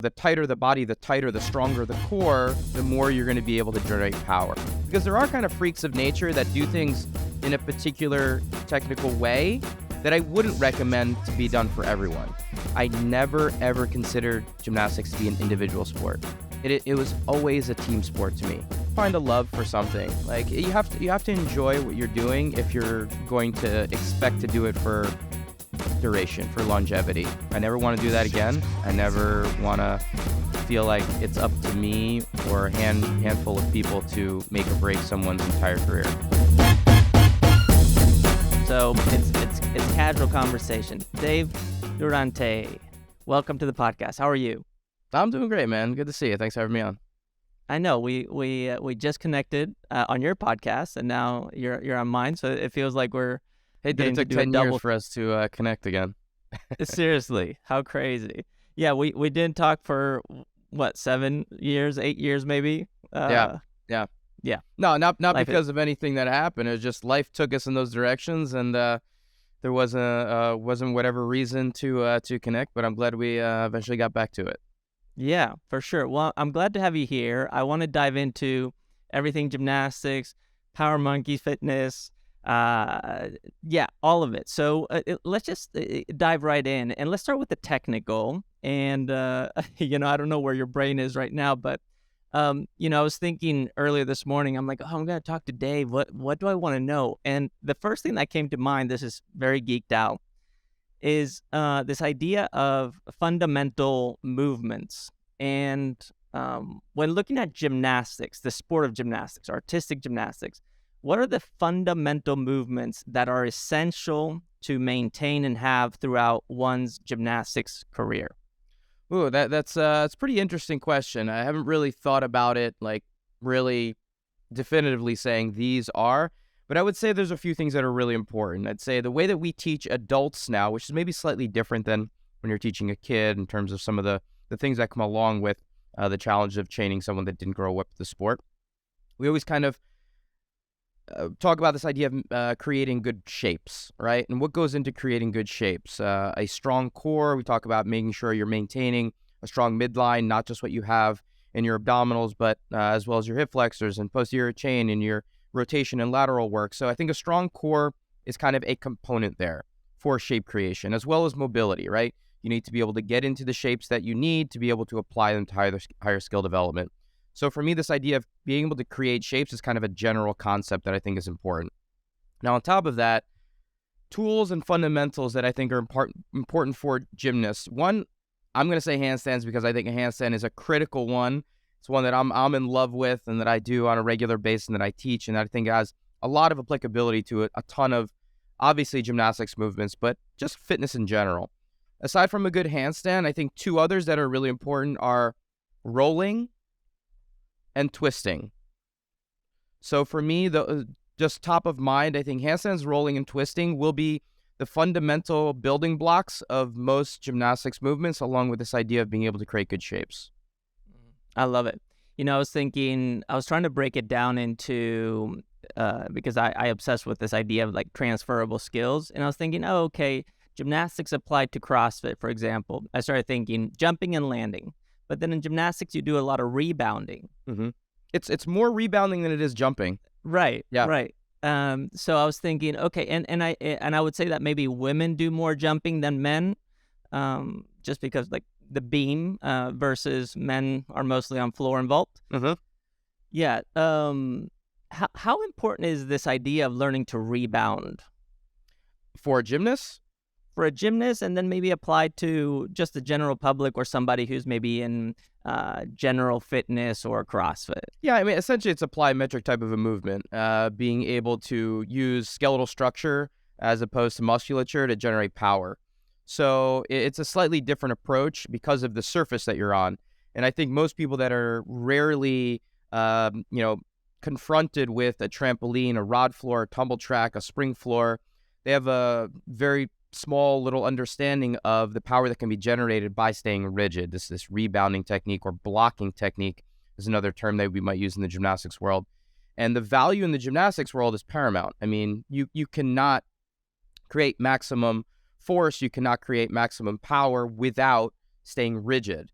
The tighter the body, the tighter, the stronger the core, the more you're going to be able to generate power. Because there are kind of freaks of nature that do things in a particular technical way that I wouldn't recommend to be done for everyone. I never, ever considered gymnastics to be an individual sport. It was always a team sport to me. Find a love for something. Like you have to enjoy what you're doing if you're going to expect to do it for duration, for longevity. I never want to do that again. I never want to feel like it's up to me or a handful of people to make or break someone's entire career. So it's casual conversation. Dave Durante, welcome to the podcast. How are you? I'm doing great, man. Good to see you. Thanks for having me on. I know we just connected on your podcast, and now you're on mine. So it feels like we're it took 10 years for us to connect again. Seriously, how crazy? Yeah, we didn't talk for what, 7 years, 8 years maybe. Yeah. No, not because of anything that happened. It was just life took us in those directions, and there wasn't whatever reason to connect. But I'm glad we eventually got back to it. Yeah, for sure. Well, I'm glad to have you here. I want to dive into everything gymnastics, power monkey fitness, all of it. So let's just dive right in, and let's start with the technical. And I don't know where your brain is right now, but I was thinking earlier this morning, I'm like, I'm going to talk to Dave. What do I want to know? And the first thing that came to mind, this is very geeked out, is this idea of fundamental movements. And when looking at gymnastics, the sport of gymnastics, artistic gymnastics, what are the fundamental movements that are essential to maintain and have throughout one's gymnastics career? Ooh, that's a pretty interesting question. I haven't really thought about it, like really definitively saying these are, but I would say there's a few things that are really important. I'd say the way that we teach adults now, which is maybe slightly different than when you're teaching a kid in terms of some of the things that come along with the challenge of training someone that didn't grow up with the sport. We always kind of talk about this idea of creating good shapes, right? And what goes into creating good shapes? A strong core. We talk about making sure you're maintaining a strong midline, not just what you have in your abdominals, but as well as your hip flexors and posterior chain and your rotation and lateral work. So I think a strong core is kind of a component there for shape creation, as well as mobility, right? You need to be able to get into the shapes that you need to be able to apply them to higher skill development. So for me, this idea of being able to create shapes is kind of a general concept that I think is important. Now, on top of that, tools and fundamentals that I think are important for gymnasts. One, I'm going to say handstands because I think a handstand is a critical one. It's one that I'm in love with and that I do on a regular basis and that I teach, and I think it has a lot of applicability to a ton of, obviously, gymnastics movements, but just fitness in general. Aside from a good handstand, I think two others that are really important are rolling and twisting. So for me, just top of mind, I think handstands, rolling, and twisting will be the fundamental building blocks of most gymnastics movements, along with this idea of being able to create good shapes. I love it. I was trying to break it down into, because I obsess with this idea of like transferable skills. And I was thinking, okay, gymnastics applied to CrossFit, for example. I started thinking jumping and landing. But then in gymnastics, you do a lot of rebounding. Mm-hmm. It's more rebounding than it is jumping. Right. Yeah. Right. So I was thinking, okay, and I would say that maybe women do more jumping than men, just because like the beam versus men are mostly on floor and vault. Mm-hmm. Yeah. How important is this idea of learning to rebound for gymnasts? For a gymnast, and then maybe applied to just the general public or somebody who's maybe in general fitness or CrossFit. Yeah, I mean, essentially it's a plyometric type of a movement, being able to use skeletal structure as opposed to musculature to generate power. So it's a slightly different approach because of the surface that you're on. And I think most people that are rarely, confronted with a trampoline, a rod floor, a tumble track, a spring floor, they have a very small little understanding of the power that can be generated by staying rigid. This rebounding technique or blocking technique is another term that we might use in the gymnastics world. And the value in the gymnastics world is paramount. I mean, you cannot create maximum force, you cannot create maximum power without staying rigid.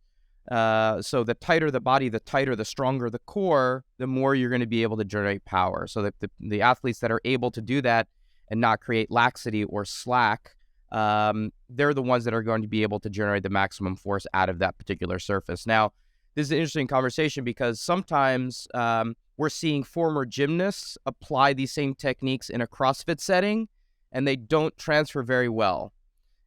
So the tighter the body, the tighter, the stronger the core, the more you're going to be able to generate power. So that the athletes that are able to do that and not create laxity or slack, they're the ones that are going to be able to generate the maximum force out of that particular surface. Now, this is an interesting conversation because sometimes we're seeing former gymnasts apply these same techniques in a CrossFit setting, and they don't transfer very well.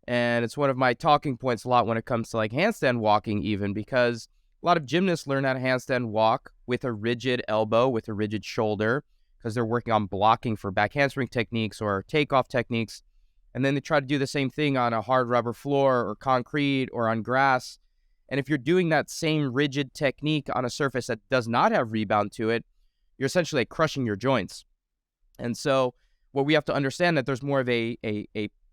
And it's one of my talking points a lot when it comes to like handstand walking, even because a lot of gymnasts learn how to handstand walk with a rigid elbow, with a rigid shoulder, because they're working on blocking for back handspring techniques or takeoff techniques. And then they try to do the same thing on a hard rubber floor or concrete or on grass. And if you're doing that same rigid technique on a surface that does not have rebound to it, you're essentially like crushing your joints. And so what we have to understand that there's more of a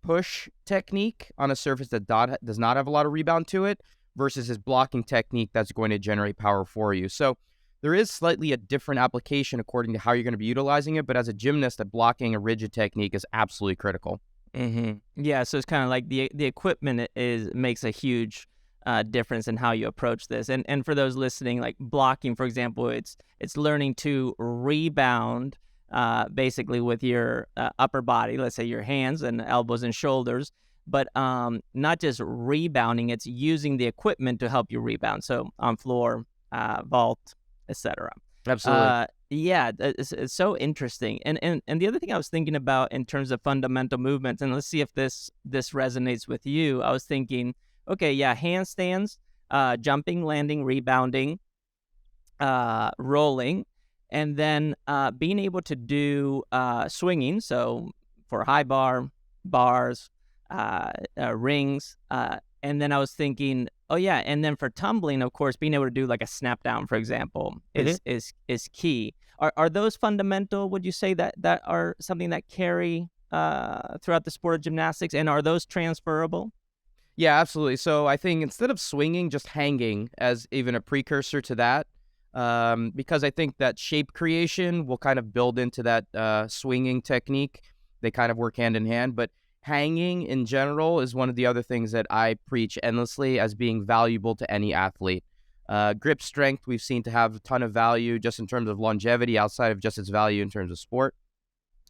push technique on a surface that does not have a lot of rebound to it versus his blocking technique that's going to generate power for you. So there is slightly a different application according to how you're going to be utilizing it. But as a gymnast, that blocking a rigid technique is absolutely critical. Yeah, so it's kind of like the equipment makes a huge difference in how you approach this. And for those listening, like blocking, for example, it's learning to rebound basically with your upper body, let's say your hands and elbows and shoulders, but not just rebounding, it's using the equipment to help you rebound. So on floor, vault, etc. Absolutely. Yeah, it's so interesting. And the other thing I was thinking about in terms of fundamental movements, and let's see if this resonates with you. I was thinking, okay, yeah, handstands, jumping, landing, rebounding, rolling, and then being able to do swinging. So for high bar, bars, rings, and then I was thinking, oh yeah, and then for tumbling, of course, being able to do like a snap down, for example, is key. Are those fundamental? Would you say that are something that carry throughout the sport of gymnastics, and are those transferable? Yeah, absolutely. So I think instead of swinging, just hanging as even a precursor to that, because I think that shape creation will kind of build into that swinging technique. They kind of work hand in hand, but hanging in general is one of the other things that I preach endlessly as being valuable to any athlete. Grip strength we've seen to have a ton of value just in terms of longevity outside of just its value in terms of sport.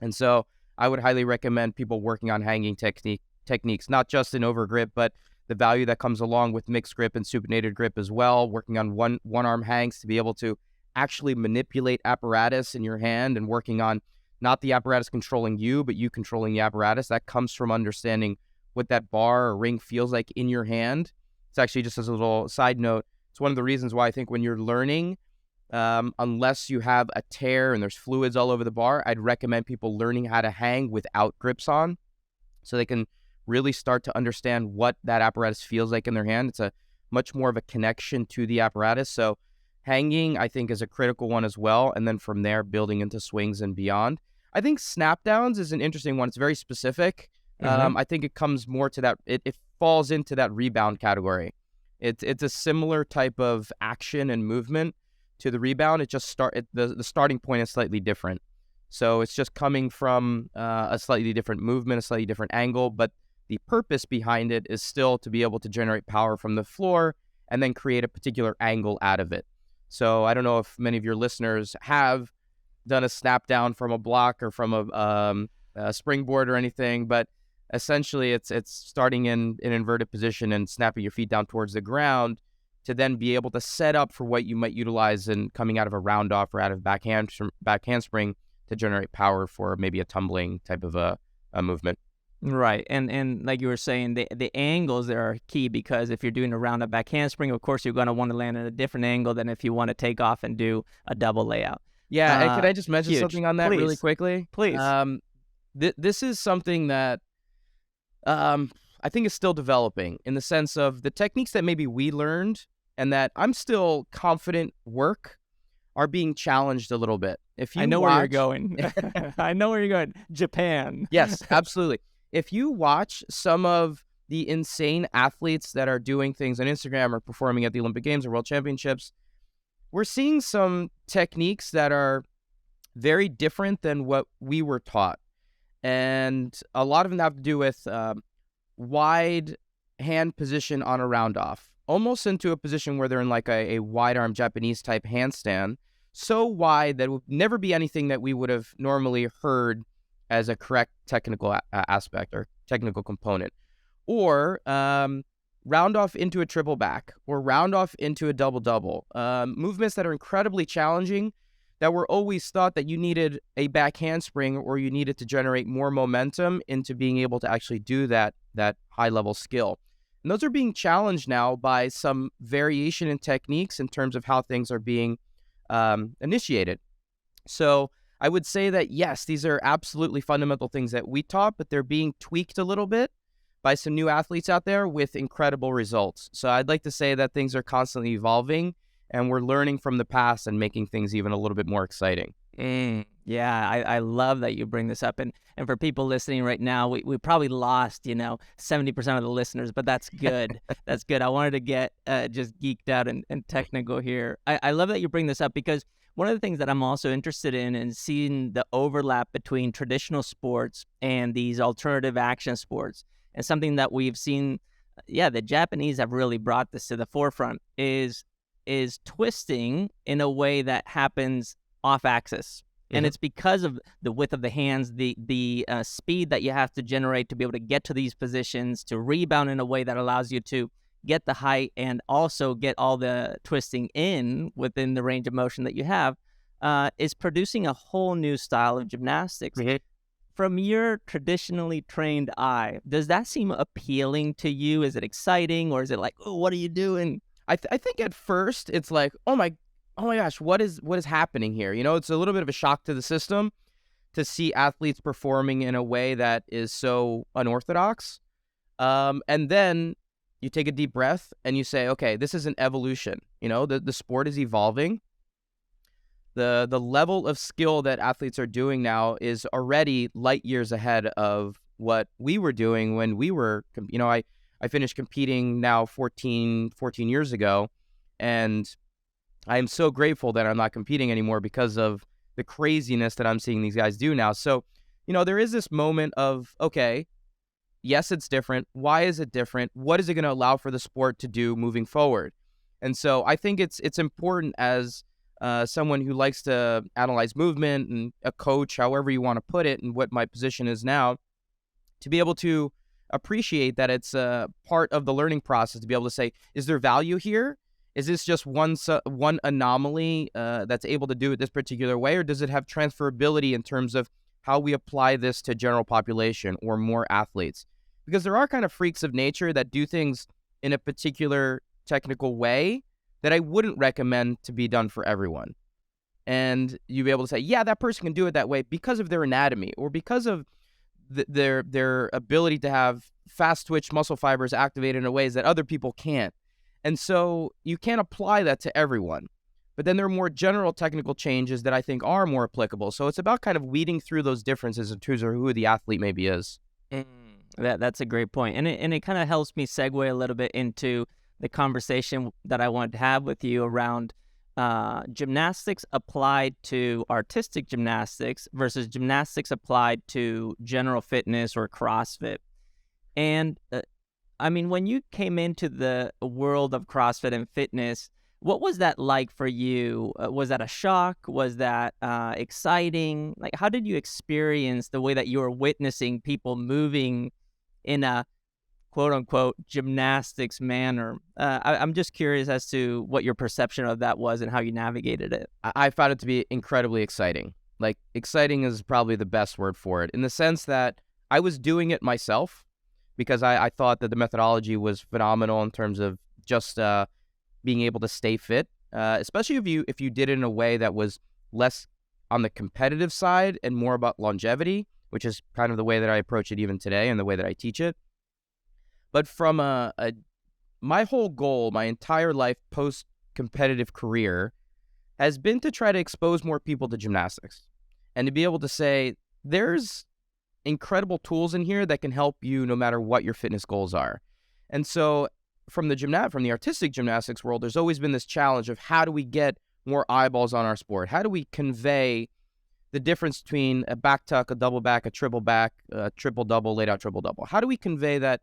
And so I would highly recommend people working on hanging techniques, not just in over grip, but the value that comes along with mixed grip and supinated grip as well, working on one arm hangs to be able to actually manipulate apparatus in your hand and working on not the apparatus controlling you, but you controlling the apparatus. That comes from understanding what that bar or ring feels like in your hand. It's actually, just as a little side note, it's one of the reasons why I think when you're learning, unless you have a tear and there's fluids all over the bar, I'd recommend people learning how to hang without grips on so they can really start to understand what that apparatus feels like in their hand. It's a much more of a connection to the apparatus. So hanging, I think, is a critical one as well. And then from there, building into swings and beyond. I think snap downs is an interesting one. It's very specific. I think it comes more to that. It falls into that rebound category. It's a similar type of action and movement to the rebound. It just the starting point is slightly different. So it's just coming from a slightly different movement, a slightly different angle, but the purpose behind it is still to be able to generate power from the floor and then create a particular angle out of it. So I don't know if many of your listeners have done a snap down from a block or from a springboard or anything, but essentially it's starting in an inverted position and snapping your feet down towards the ground to then be able to set up for what you might utilize in coming out of a round off or out of back handspring to generate power for maybe a tumbling type of a movement. Right, and like you were saying, the angles there are key because if you're doing a round up back handspring, of course you're going to want to land at a different angle than if you want to take off and do a double layout. Yeah, and can I just mention Huge. something on that really quickly? Please. This is something that I think is still developing in the sense of the techniques that maybe we learned and that I'm still confident work are being challenged a little bit. I know where you're going. I know where you're going. Japan. Yes, absolutely. If you watch some of the insane athletes that are doing things on Instagram or performing at the Olympic Games or World Championships, we're seeing some techniques that are very different than what we were taught. And a lot of them have to do with wide hand position on a round off. almost into a position where they're in like a wide arm Japanese type handstand, so wide that it would never be anything that we would have normally heard as a correct technical aspect or technical component. Or round off into a triple back, or round off into a double double. Movements that are incredibly challenging, that were always thought that you needed a back handspring or you needed to generate more momentum into being able to actually do that high level skill. And those are being challenged now by some variation in techniques in terms of how things are being initiated. So I would say that, yes, these are absolutely fundamental things that we taught, but they're being tweaked a little bit by some new athletes out there with incredible results. So I'd like to say that things are constantly evolving, and we're learning from the past and making things even a little bit more exciting. Yeah, I love that you bring this up. And for people listening right now, we probably lost, 70% of the listeners, but that's good. That's good. I wanted to get just geeked out and technical here. I love that you bring this up, because one of the things that I'm also interested in is seeing the overlap between traditional sports and these alternative action sports. And something that we've seen, the Japanese have really brought this to the forefront, is twisting in a way that happens off axis. And it's because of the width of the hands, the speed that you have to generate to be able to get to these positions, to rebound in a way that allows you to get the height and also get all the twisting in within the range of motion that you have, is producing a whole new style of gymnastics. From your traditionally trained eye, does that seem appealing to you? Is it exciting, or is it like, oh, what are you doing? I think at first it's like, oh my gosh, what is happening here? It's a little bit of a shock to the system to see athletes performing in a way that is so unorthodox. And then you take a deep breath and you say, okay, this is an evolution. The sport is evolving. The level of skill that athletes are doing now is already light years ahead of what we were doing when we were, I finished competing now 14 years ago, and I am so grateful that I'm not competing anymore because of the craziness that I'm seeing these guys do now. So, there is this moment of, okay, yes, it's different. Why is it different? What is it going to allow for the sport to do moving forward? And so I think it's important as someone who likes to analyze movement and a coach, however you want to put it, and what my position is now, to be able to appreciate that it's a part of the learning process, to be able to say, is there value here? Is this just one anomaly that's able to do it this particular way, or does it have transferability in terms of how we apply this to general population or more athletes? Because there are kind of freaks of nature that do things in a particular technical way that I wouldn't recommend to be done for everyone. And you'd be able to say, yeah, that person can do it that way because of their anatomy, or because of their ability to have fast twitch muscle fibers activated in ways that other people can't. And so you can't apply that to everyone. But then there are more general technical changes that I think are more applicable. So it's about kind of weeding through those differences in terms of who the athlete maybe is. That's a great point. And it kind of helps me segue a little bit into the conversation that I wanted to have with you around gymnastics applied to artistic gymnastics versus gymnastics applied to general fitness or CrossFit. And when you came into the world of CrossFit and fitness, what was that like for you? Was that a shock? Was that exciting? Like, how did you experience the way that you were witnessing people moving in a quote-unquote gymnastics manner? I'm just curious as to what your perception of that was and how you navigated it. I found it to be incredibly exciting. Like, exciting is probably the best word for it, in the sense that I was doing it myself because I thought that the methodology was phenomenal in terms of just being able to stay fit, especially if you did it in a way that was less on the competitive side and more about longevity, which is kind of the way that I approach it even today and the way that I teach it. But from my whole goal, my entire life post-competitive career, has been to try to expose more people to gymnastics and to be able to say, there's incredible tools in here that can help you no matter what your fitness goals are. And so from the artistic gymnastics world, there's always been this challenge of how do we get more eyeballs on our sport? How do we convey the difference between a back tuck, a double back, a triple double, laid out triple double? How do we convey that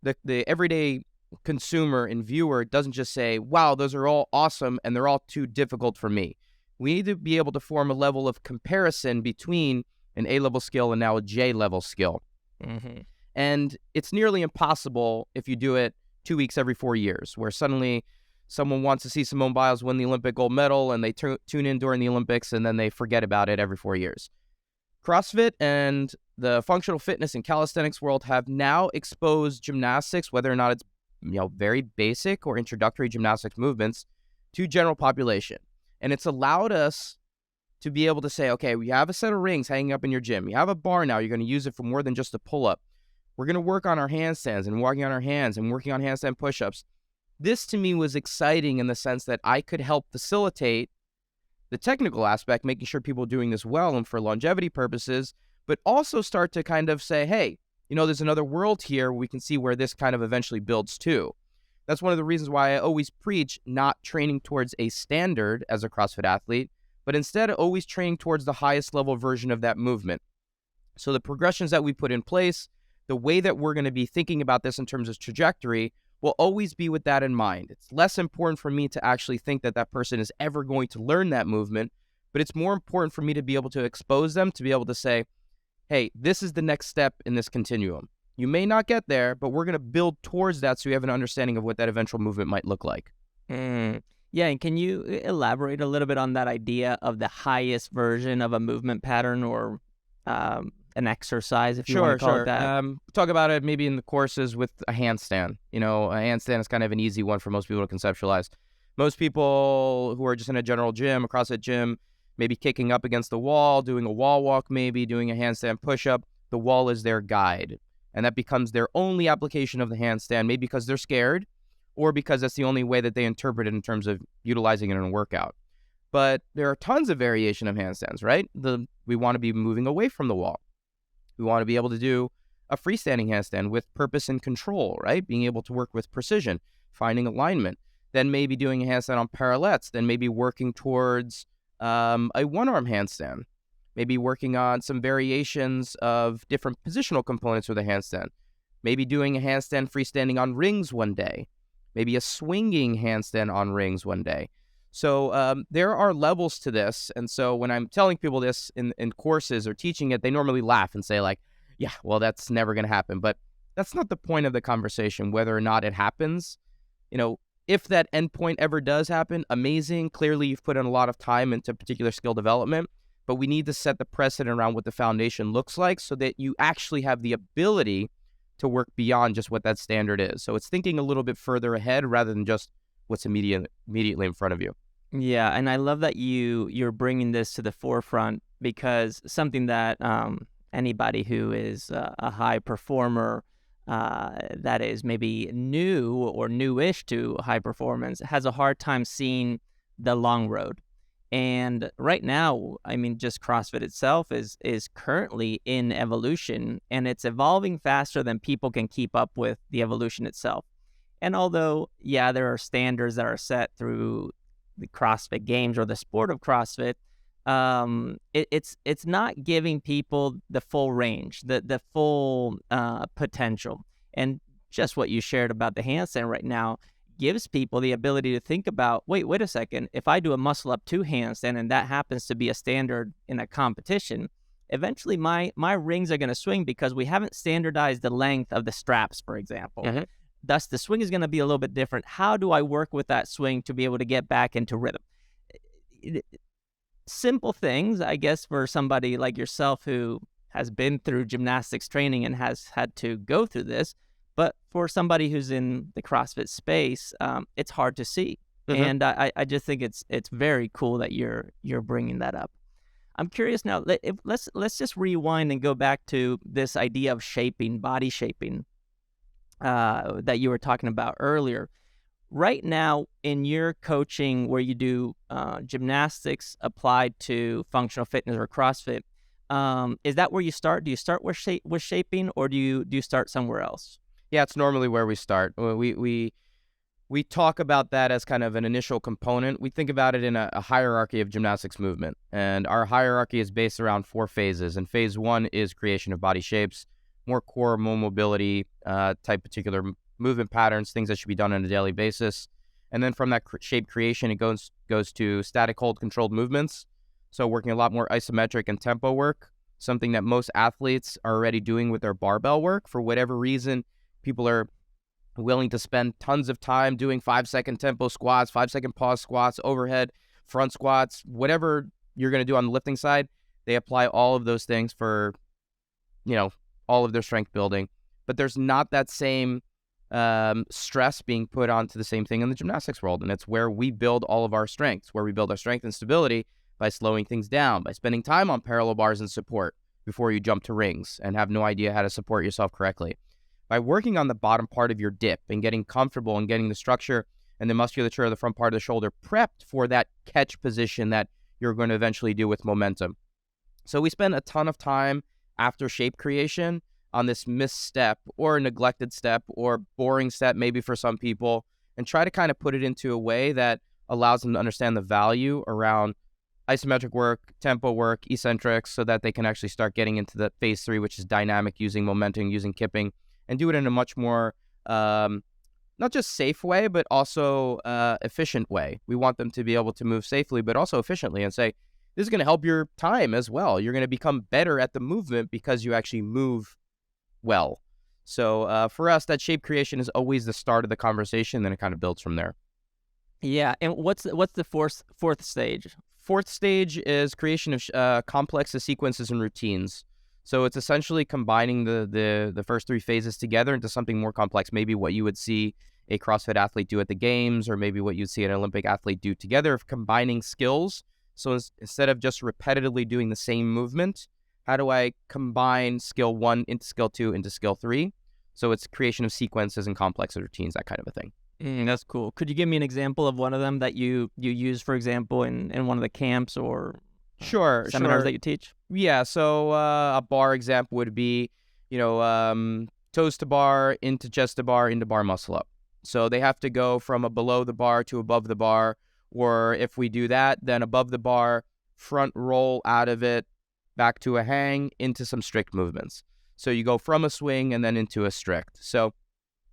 the everyday consumer and viewer doesn't just say, wow, those are all awesome and they're all too difficult for me. We need to be able to form a level of comparison between an A-level skill and now a J-level skill. Mm-hmm. And it's nearly impossible if you do it 2 weeks every 4 years, where suddenly someone wants to see Simone Biles win the Olympic gold medal and they tune in during the Olympics and then they forget about it every 4 years. CrossFit and the functional fitness and calisthenics world have now exposed gymnastics, whether or not it's very basic or introductory gymnastics movements, to general population. And it's allowed us to be able to say, okay, we have a set of rings hanging up in your gym. You have a bar now. You're going to use it for more than just a pull-up. We're going to work on our handstands and working on our hands and working on handstand push-ups. This to me was exciting in the sense that I could help facilitate the technical aspect, making sure people are doing this well and for longevity purposes, but also start to kind of say, hey, there's another world here. We can see where this kind of eventually builds too. That's one of the reasons why I always preach not training towards a standard as a CrossFit athlete, but instead always training towards the highest level version of that movement. So the progressions that we put in place, the way that we're going to be thinking about this in terms of trajectory will always be with that in mind. It's less important for me to actually think that that person is ever going to learn that movement, but it's more important for me to be able to expose them, to be able to say, hey, this is the next step in this continuum. You may not get there, but we're going to build towards that so you have an understanding of what that eventual movement might look like. Yeah, and can you elaborate a little bit on that idea of the highest version of a movement pattern or an exercise, if you want to call it that? Talk about it maybe in the courses with a handstand. A handstand is kind of an easy one for most people to conceptualize. Most people who are just in a general gym, a CrossFit gym, maybe kicking up against the wall, doing a wall walk, maybe doing a handstand push-up, the wall is their guide. And that becomes their only application of the handstand, maybe because they're scared or because that's the only way that they interpret it in terms of utilizing it in a workout. But there are tons of variation of handstands, right? We want to be moving away from the wall. We want to be able to do a freestanding handstand with purpose and control, right? Being able to work with precision, finding alignment, then maybe doing a handstand on parallettes, then maybe working towards a one-arm handstand, maybe working on some variations of different positional components for the handstand, maybe doing a handstand freestanding on rings one day, maybe a swinging handstand on rings one day. So there are levels to this. And so when I'm telling people this in courses or teaching it, they normally laugh and say like, yeah, well, that's never going to happen. But that's not the point of the conversation, whether or not it happens. If that endpoint ever does happen, amazing. Clearly, you've put in a lot of time into particular skill development, but we need to set the precedent around what the foundation looks like so that you actually have the ability to work beyond just what that standard is. So it's thinking a little bit further ahead rather than just what's immediately in front of you. Yeah, and I love that you're bringing this to the forefront, because something that anybody who is a high performer that is maybe new or newish to high performance has a hard time seeing the long road. And right now, I mean, just CrossFit itself is currently in evolution, and it's evolving faster than people can keep up with the evolution itself. And although, yeah, there are standards that are set through the CrossFit Games or the sport of CrossFit, it's not giving people the full range, the full potential. And just what you shared about the handstand right now gives people the ability to think about, wait a second, if I do a muscle up 2 handstand and that happens to be a standard in a competition, eventually my rings are going to swing because we haven't standardized the length of the straps, for example. Mm-hmm. Thus, the swing is going to be a little bit different. How do I work with that swing to be able to get back into rhythm? Simple things, I guess, for somebody like yourself who has been through gymnastics training and has had to go through this. But for somebody who's in the CrossFit space, it's hard to see. Mm-hmm. And I just think it's very cool that you're bringing that up. I'm curious now. Let's just rewind and go back to this idea of shaping, body shaping, that you were talking about earlier. Right now, in your coaching, where you do gymnastics applied to functional fitness or CrossFit, is that where you start? Do you start with shaping, or do you start somewhere else? Yeah, it's normally where we start. We talk about that as kind of an initial component. We think about it in a hierarchy of gymnastics movement. And our hierarchy is based around 4 phases. And phase 1 is creation of body shapes, more core, more mobility type particular movement patterns, things that should be done on a daily basis. And then from that shape creation, it goes to static hold controlled movements. So working a lot more isometric and tempo work, something that most athletes are already doing with their barbell work. For whatever reason, people are willing to spend tons of time doing 5-second tempo squats, 5-second pause squats, overhead, front squats, whatever you're going to do on the lifting side. They apply all of those things for, all of their strength building. But there's not that same stress being put onto the same thing in the gymnastics world. And it's where we build all of our strengths, where we build our strength and stability by slowing things down, by spending time on parallel bars and support before you jump to rings and have no idea how to support yourself correctly. By working on the bottom part of your dip and getting comfortable and getting the structure and the musculature of the front part of the shoulder prepped for that catch position that you're going to eventually do with momentum. So we spend a ton of time after shape creation on this misstep or a neglected step or boring step maybe for some people, and try to kind of put it into a way that allows them to understand the value around isometric work, tempo work, eccentrics, so that they can actually start getting into the phase 3, which is dynamic, using momentum, using kipping, and do it in a much more not just safe way, but also efficient way. We want them to be able to move safely, but also efficiently, and say, this is going to help your time as well. You're going to become better at the movement because you actually move well. So for us, that shape creation is always the start of the conversation, then it kind of builds from there. Yeah, and what's the fourth stage? Fourth stage is creation of complex sequences and routines. So it's essentially combining the first 3 phases together into something more complex, maybe what you would see a CrossFit athlete do at the games, or maybe what you'd see an Olympic athlete do together, of combining skills. So instead of just repetitively doing the same movement, how do I combine skill 1 into skill 2 into skill 3? So it's creation of sequences and complex routines, that kind of a thing. That's cool. Could you give me an example of one of them that you use, for example, in one of the camps or seminars that you teach? Yeah, so a bar example would be, toes to bar, into chest to bar, into bar muscle up. So they have to go from a below the bar to above the bar, or if we do that, then above the bar, front roll out of it, back to a hang, into some strict movements. So you go from a swing and then into a strict. So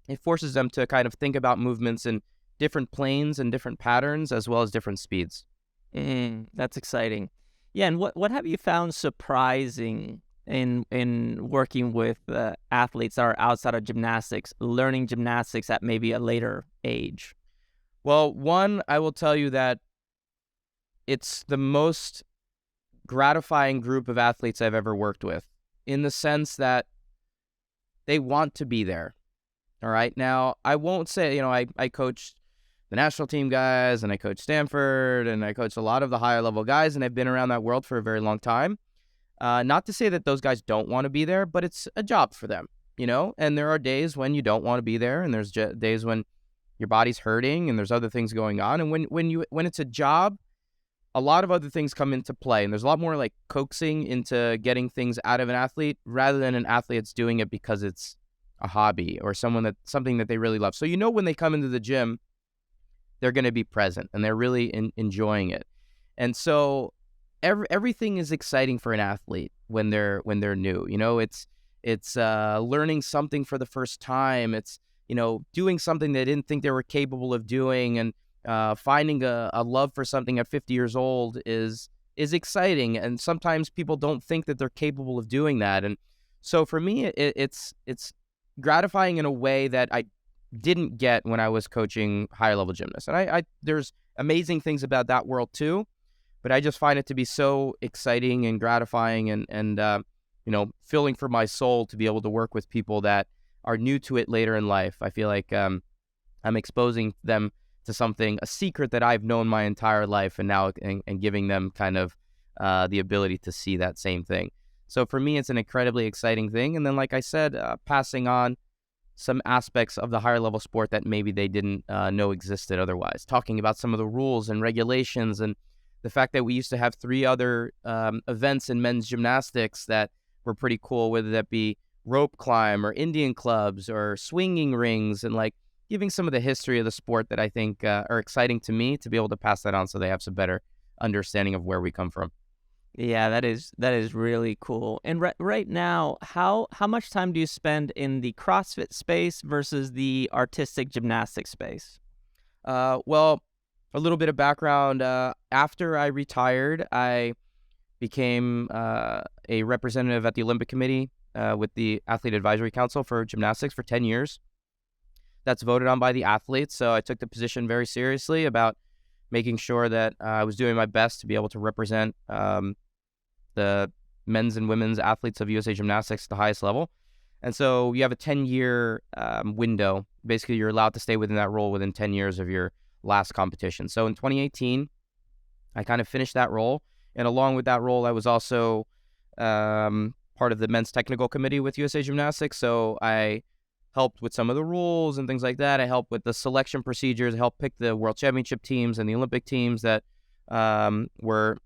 it forces them to kind of think about movements in different planes and different patterns, as well as different speeds. That's exciting. Yeah, and what have you found surprising in working with athletes that are outside of gymnastics, learning gymnastics at maybe a later age? Well, one, I will tell you that it's the most gratifying group of athletes I've ever worked with, in the sense that they want to be there. All right. Now, I won't say, I coached the national team guys, and I coached Stanford, and I coached a lot of the higher level guys, and I've been around that world for a very long time. Not to say that those guys don't want to be there, but it's a job for them, and there are days when you don't want to be there, and there's days when your body's hurting and there's other things going on. And when it's a job, a lot of other things come into play, and there's a lot more like coaxing into getting things out of an athlete, rather than an athlete that's doing it because it's a hobby or something that they really love. So when they come into the gym, they're going to be present and they're really enjoying it. And so everything is exciting for an athlete when they're new. It's learning something for the first time. It's doing something they didn't think they were capable of doing, and finding a love for something at 50 years old is exciting. And sometimes people don't think that they're capable of doing that. And so for me, it's gratifying in a way that I didn't get when I was coaching higher level gymnasts. And I there's amazing things about that world too, but I just find it to be so exciting and gratifying and filling for my soul to be able to work with people that are new to it later in life. I feel like I'm exposing them to a secret that I've known my entire life, and now and giving them kind of the ability to see that same thing. So for me, it's an incredibly exciting thing. And then, like I said, passing on some aspects of the higher level sport that maybe they didn't know existed otherwise. Talking about some of the rules and regulations, and the fact that we used to have 3 other events in men's gymnastics that were pretty cool, whether that be rope climb or Indian clubs or swinging rings, and like giving some of the history of the sport that I think are exciting to me, to be able to pass that on so they have some better understanding of where we come from. Yeah, that is really cool. And right now, how much time do you spend in the CrossFit space versus the artistic gymnastics space? Well, a little bit of background. After I retired, I became a representative at the Olympic Committee with the Athlete Advisory Council for gymnastics for 10 years. That's voted on by the athletes. So I took the position very seriously about making sure that I was doing my best to be able to represent the men's and women's athletes of USA Gymnastics at the highest level. And so you have a 10-year window. Basically, you're allowed to stay within that role within 10 years of your last competition. So in 2018, I kind of finished that role. And along with that role, I was also part of the men's technical committee with USA Gymnastics. So I helped with some of the rules and things like that. I helped with the selection procedures, I helped pick the world championship teams and the Olympic teams that were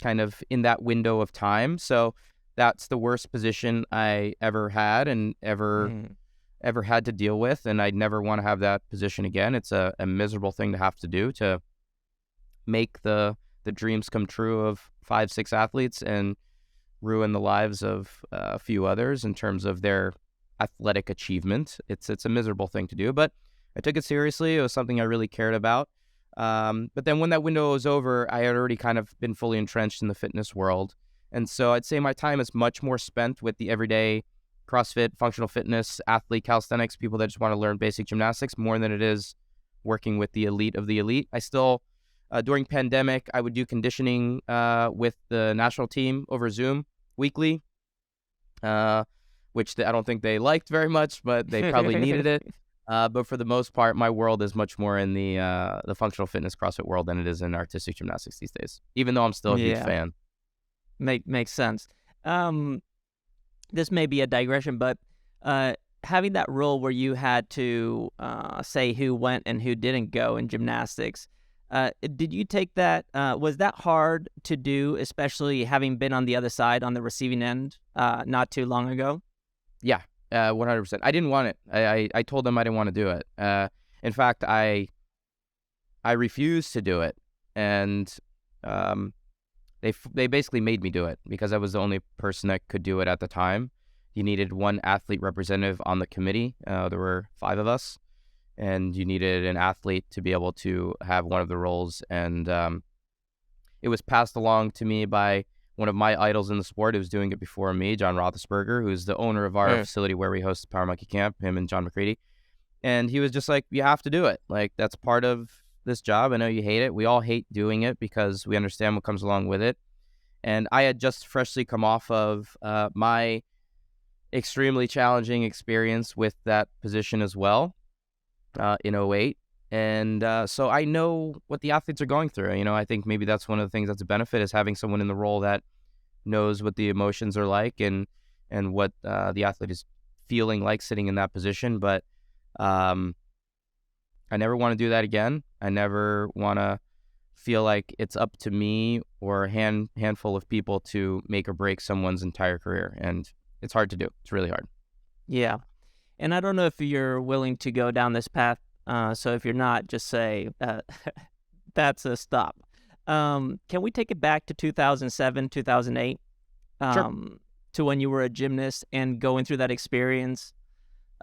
kind of in that window of time. So that's the worst position I ever had and ever had to deal with. And I'd never want to have that position again. It's a miserable thing to have to do, to make the dreams come true of 5-6 athletes and ruin the lives of a few others in terms of their athletic achievement. It's a miserable thing to do, but I took it seriously. It was something I really cared about. But then when that window was over, I had already kind of been fully entrenched in the fitness world. And so I'd say my time is much more spent with the everyday CrossFit, functional fitness, athlete, calisthenics, people that just want to learn basic gymnastics, more than it is working with the elite of the elite. I still, during pandemic, I would do conditioning with the national team over Zoom weekly, which I don't think they liked very much, but they probably needed it. But for the most part, my world is much more in the functional fitness CrossFit world than it is in artistic gymnastics these days, even though I'm still a huge Yeah, fan. makes sense. Um, this may be a digression, but having that role where you had to say who went and who didn't go in gymnastics, did you take that? Was that hard to do, especially having been on the other side, on the receiving end, not too long ago? Yeah, 100%. I didn't want it. I told them I didn't want to do it. In fact, I refused to do it, and they basically made me do it because I was the only person that could do it at the time. You needed one athlete representative on the committee. There were 5 of us, and you needed an athlete to be able to have one of the roles. And it was passed along to me by one of my idols in the sport who was doing it before me, John Roethlisberger, who's the owner of our facility where we host the Power Monkey Camp, him and John McCready. And he was just like, you have to do it. Like, that's part of this job. I know you hate it. We all hate doing it because we understand what comes along with it. And I had just freshly come off of my extremely challenging experience with that position as well in '08. And so I know what the athletes are going through. I think maybe that's one of the things that's a benefit, is having someone in the role that knows what the emotions are like and what the athlete is feeling like sitting in that position. But I never want to do that again. I never want to feel like it's up to me or a handful of people to make or break someone's entire career. And it's hard to do. It's really hard. Yeah. And I don't know if you're willing to go down this path. So if you're not, just say that's a stop. Can we take it back to 2007, 2008, Sure. to when you were a gymnast and going through that experience?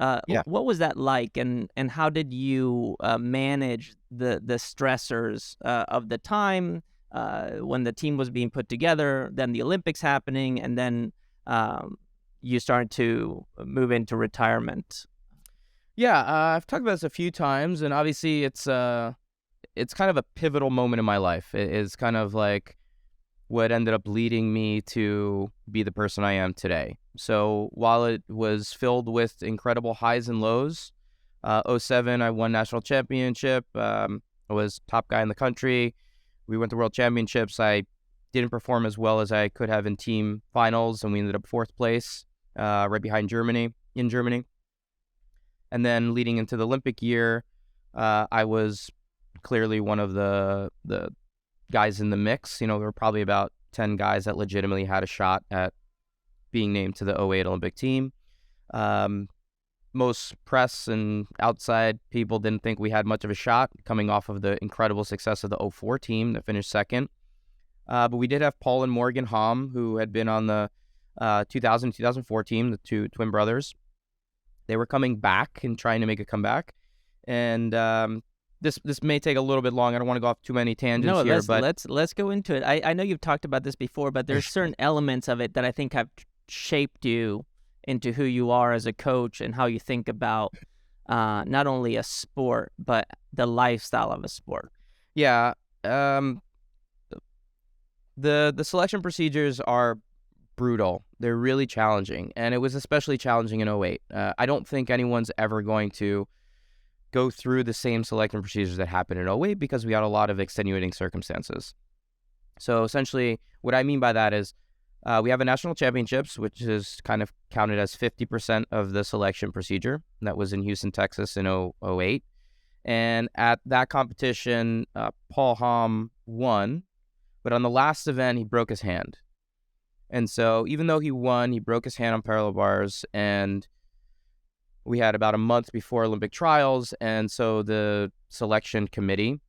Yeah. What was that like, and how did you manage the stressors of the time when the team was being put together, then the Olympics happening, and then you started to move into retirement? Yeah, I've talked about this a few times, and obviously it's kind of a pivotal moment in my life. It is kind of like what ended up leading me to be the person I am today. So while it was filled with incredible highs and lows, '07 I won national championship. I was top guy in the country. We went to world championships. I didn't perform as well as I could have in team finals, and we ended up 4th place, right behind Germany, in Germany. And then leading into the Olympic year, I was clearly one of the guys in the mix. There were probably about 10 guys that legitimately had a shot at being named to the '08 Olympic team. Most press and outside people didn't think we had much of a shot, coming off of the incredible success of the '04 team that finished second. But we did have Paul and Morgan Hom, who had been on the 2000-2004 team, the two twin brothers. They were coming back and trying to make a comeback. And this may take a little bit long. I don't want to go off too many tangents No, here, let's but let's go into it. I know you've talked about this before, but there's certain elements of it that I think have shaped you into who you are as a coach and how you think about not only a sport but the lifestyle of a sport. yeah, the selection procedures are brutal. They're really challenging, and it was especially challenging in '08. I don't think anyone's ever going to go through the same selection procedures that happened in '08 because we had a lot of extenuating circumstances. So essentially, what I mean by that is we have a national championships, which is kind of counted as 50% of the selection procedure. That was in Houston, Texas in '08. And at that competition, Paul Hom won, but on the last event, he broke his hand. And so even though he won, he broke his hand on parallel bars, and we had about a month before Olympic trials, and so the selection committee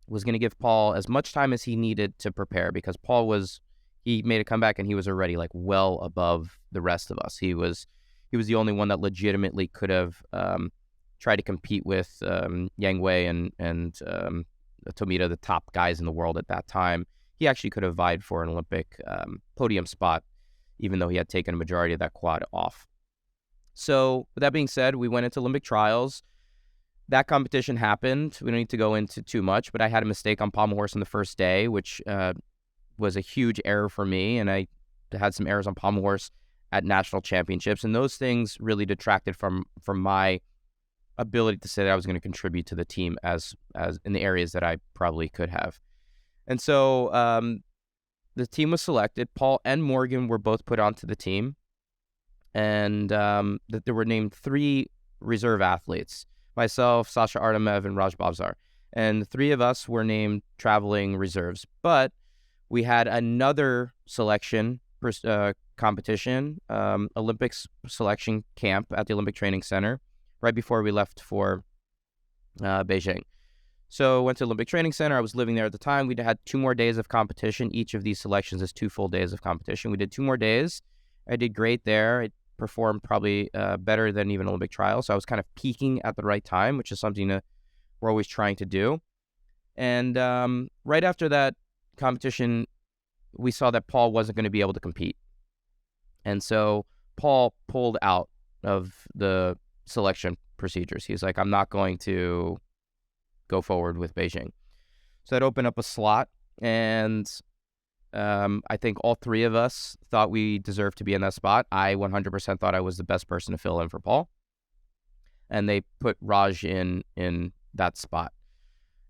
was going to give Paul as much time as he needed to prepare, because he made a comeback and he was already like well above the rest of us. He was the only one that legitimately could have tried to compete with Yang Wei and Tomita, the top guys in the world at that time. He actually could have vied for an Olympic podium spot, even though he had taken a majority of that quad off. So with that being said, we went into Olympic trials. That competition happened. We don't need to go into too much, but I had a mistake on pommel horse on the first day, which was a huge error for me. And I had some errors on pommel horse at national championships. And those things really detracted from my ability to say that I was going to contribute to the team as in the areas that I probably could have. And so the team was selected. Paul and Morgan were both put onto the team. And that there were named 3 reserve athletes: myself, Sasha Artemev, and Raj Bavzar. And the 3 of us were named traveling reserves. But we had another selection competition, Olympics selection camp at the Olympic Training Center right before we left for Beijing. So went to Olympic Training Center. I was living there at the time. We had 2 more days of competition. Each of these selections is 2 full days of competition. We did 2 more days. I did great there. I performed probably better than even Olympic trials. So I was kind of peaking at the right time, which is something that we're always trying to do. And right after that competition, we saw that Paul wasn't going to be able to compete. And so Paul pulled out of the selection procedures. He's like, I'm not going to go forward with Beijing. So that opened up a slot, and I think all 3 of us thought we deserved to be in that spot. I 100% thought I was the best person to fill in for Paul. And they put Raj in that spot.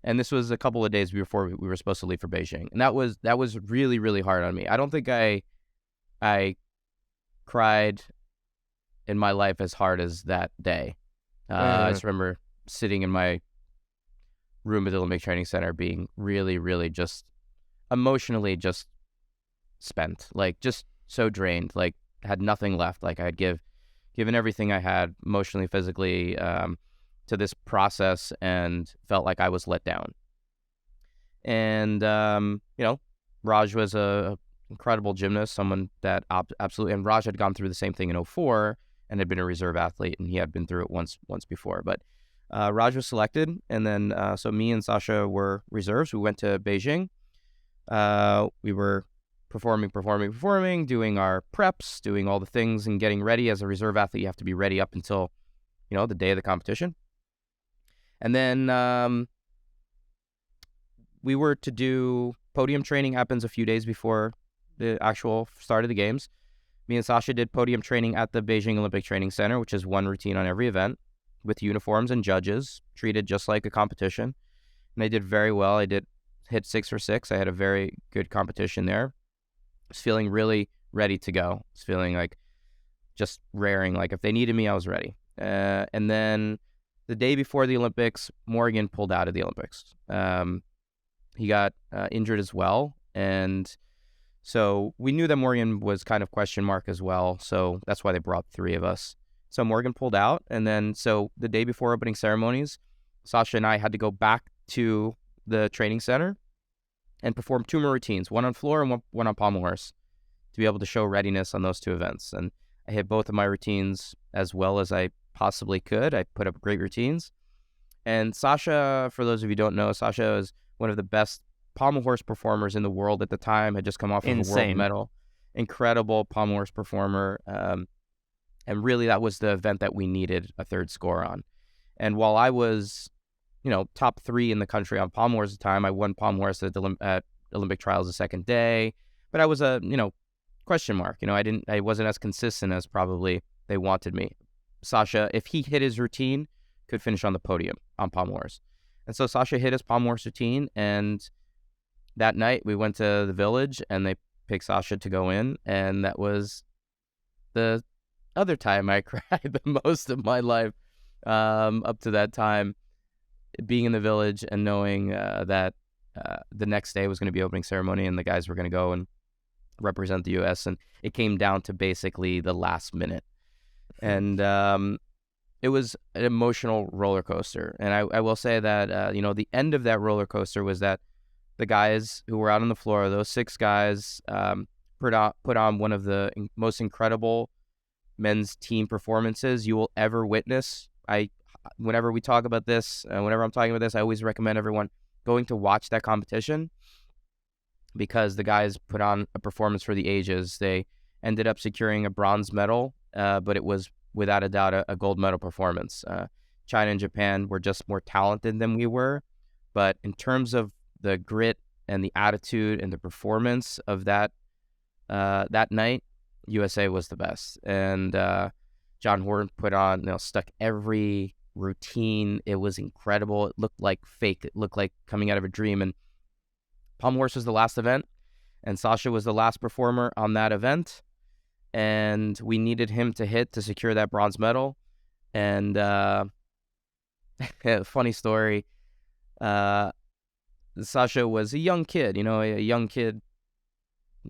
And this was a couple of days before we were supposed to leave for Beijing. And that was really, really hard on me. I don't think I cried in my life as hard as that day. I just remember sitting in my room at the Olympic Training Center being really, really just emotionally just spent, like just so drained, like had nothing left. Like I had given everything I had emotionally, physically to this process, and felt like I was let down. And Raj was a incredible gymnast, someone that absolutely, and Raj had gone through the same thing in '04 and had been a reserve athlete, and he had been through it once before. But Raj was selected, and then so me and Sasha were reserves. We went to Beijing. We were performing, doing our preps, doing all the things, and getting ready. As a reserve athlete, you have to be ready up until the day of the competition. And then we were to do podium training. Happens a few days before the actual start of the games. Me and Sasha did podium training at the Beijing Olympic Training Center, which is one routine on every event, with uniforms and judges, treated just like a competition. And I did very well. I did hit 6 for 6. I had a very good competition there. I was feeling really ready to go. I was feeling like just raring, like if they needed me, I was ready. And then the day before the Olympics, Morgan pulled out of the Olympics. He got injured as well. And so we knew that Morgan was kind of question mark as well. So that's why they brought 3 of us. So Morgan pulled out. And then so the day before opening ceremonies, Sasha and I had to go back to the training center and performed 2 more routines, one on floor and one on pommel horse, to be able to show readiness on those 2 events. And I hit both of my routines as well as I possibly could. I put up great routines. And Sasha, for those of you who don't know, Sasha is one of the best pommel horse performers in the world at the time, had just come off of a world medal. Incredible pommel horse performer. And really that was the event that we needed a 3rd score on. And while I was, top 3 in the country on pommel horse at the time, I won pommel horse at Olympic trials the 2nd day, but I was a, question mark. I wasn't as consistent as probably they wanted me. Sasha, if he hit his routine, could finish on the podium on pommel horse. And so Sasha hit his pommel horse routine, and that night we went to the village and they picked Sasha to go in, and that was the other time I cried the most of my life up to that time, being in the village and knowing that the next day was going to be opening ceremony and the guys were going to go and represent the U.S. And it came down to basically the last minute. And it was an emotional roller coaster. And I will say that, the end of that roller coaster was that the guys who were out on the floor, those 6 guys, put on one of the most incredible men's team performances you will ever witness. Whenever we talk about this, whenever I'm talking about this, I always recommend everyone going to watch that competition, because the guys put on a performance for the ages. They ended up securing a bronze medal, but it was without a doubt a gold medal performance. China and Japan were just more talented than we were, but in terms of the grit and the attitude and the performance of that night, USA was the best. And John Horton put on, stuck every routine. It was incredible. It looked like fake. It looked like coming out of a dream. And pommel horse was the last event, and Sasha was the last performer on that event. And we needed him to hit to secure that bronze medal. And funny story, Sasha was a young kid,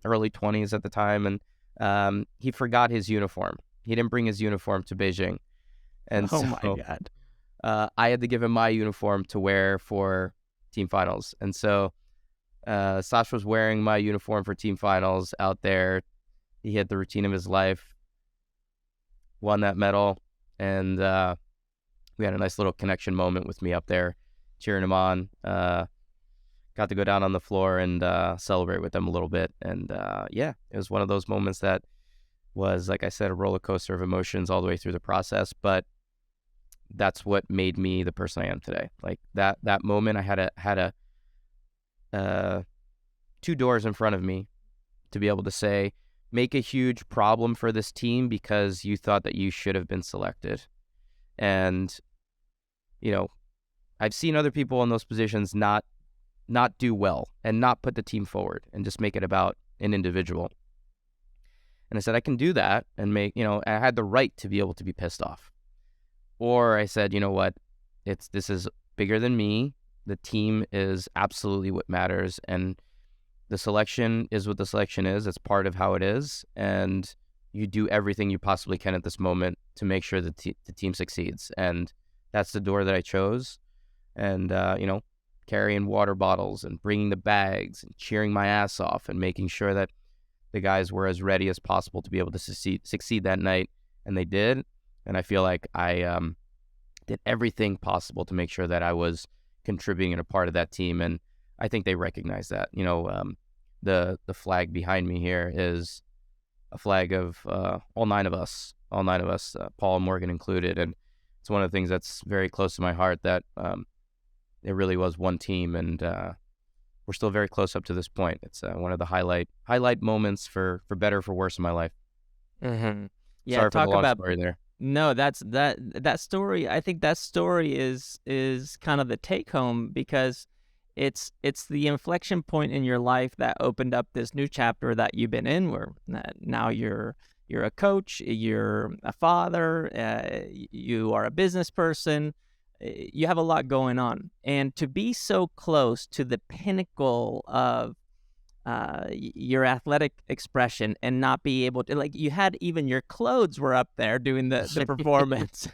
early 20s at the time, and he forgot his uniform. He didn't bring his uniform to Beijing. And my God. I had to give him my uniform to wear for team finals. And so Sasha was wearing my uniform for team finals out there. He hit the routine of his life, won that medal, and we had a nice little connection moment with me up there, cheering him on. Got to go down on the floor and celebrate with them a little bit. And it was one of those moments that was, like I said, a roller coaster of emotions all the way through the process. But that's what made me the person I am today. Like that moment, I had a 2 doors in front of me to be able to say, make a huge problem for this team because you thought that you should have been selected. And, I've seen other people in those positions not do well and not put the team forward and just make it about an individual. And I said, I can do that and I had the right to be able to be pissed off. Or I said, you know what, this is bigger than me. The team is absolutely what matters. And the selection is what the selection is. It's part of how it is. And you do everything you possibly can at this moment to make sure that the team succeeds. And that's the door that I chose. And, carrying water bottles and bringing the bags and cheering my ass off and making sure that the guys were as ready as possible to be able to succeed that night. And they did. And I feel like I did everything possible to make sure that I was contributing and a part of that team. And I think they recognize that. The flag behind me here is a flag of all nine of us, Paul and Morgan included. And it's one of the things that's very close to my heart, that it really was one team, and we're still very close up to this point. It's one of the highlight moments for better or for worse in my life. Mm-hmm. Yeah, sorry for the long story there. No, that story. I think that story is kind of the take home, because it's the inflection point in your life that opened up this new chapter that you've been in, where now you're a coach, you're a father, you are a business person. You have a lot going on, and to be so close to the pinnacle of your athletic expression and not be able to, like, you had even your clothes were up there doing the performance.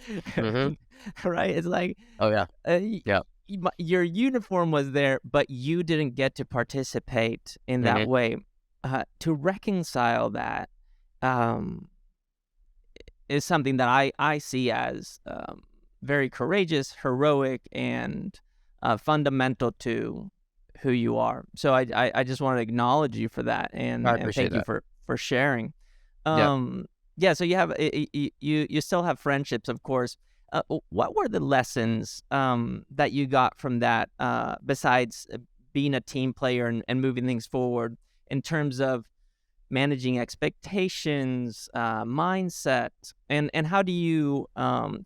Mm-hmm. Right? It's like, oh yeah, yeah. your uniform was there, but you didn't get to participate in that Hmm. way. To reconcile that um, is something that I see as very courageous, heroic, and fundamental to who you are. So I just want to acknowledge you for that, I and appreciate thank you that. for sharing. Yeah. Yeah, so you have you still have friendships, of course. What were the lessons that you got from that, besides being a team player and moving things forward in terms of managing expectations, mindset, and how do you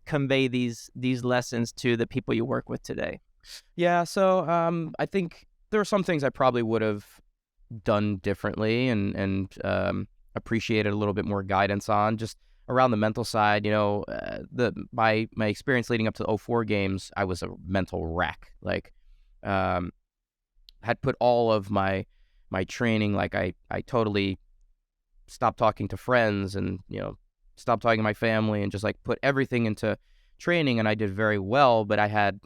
convey these lessons to the people you work with today? Yeah. So I think there are some things I probably would have done differently and appreciated a little bit more guidance on just around the mental side. My experience leading up to the '04 games, I was a mental wreck. Like, um, had put all of my training, like I totally stopped talking to friends and stopped talking to my family and just like put everything into training, and I did very well. But I had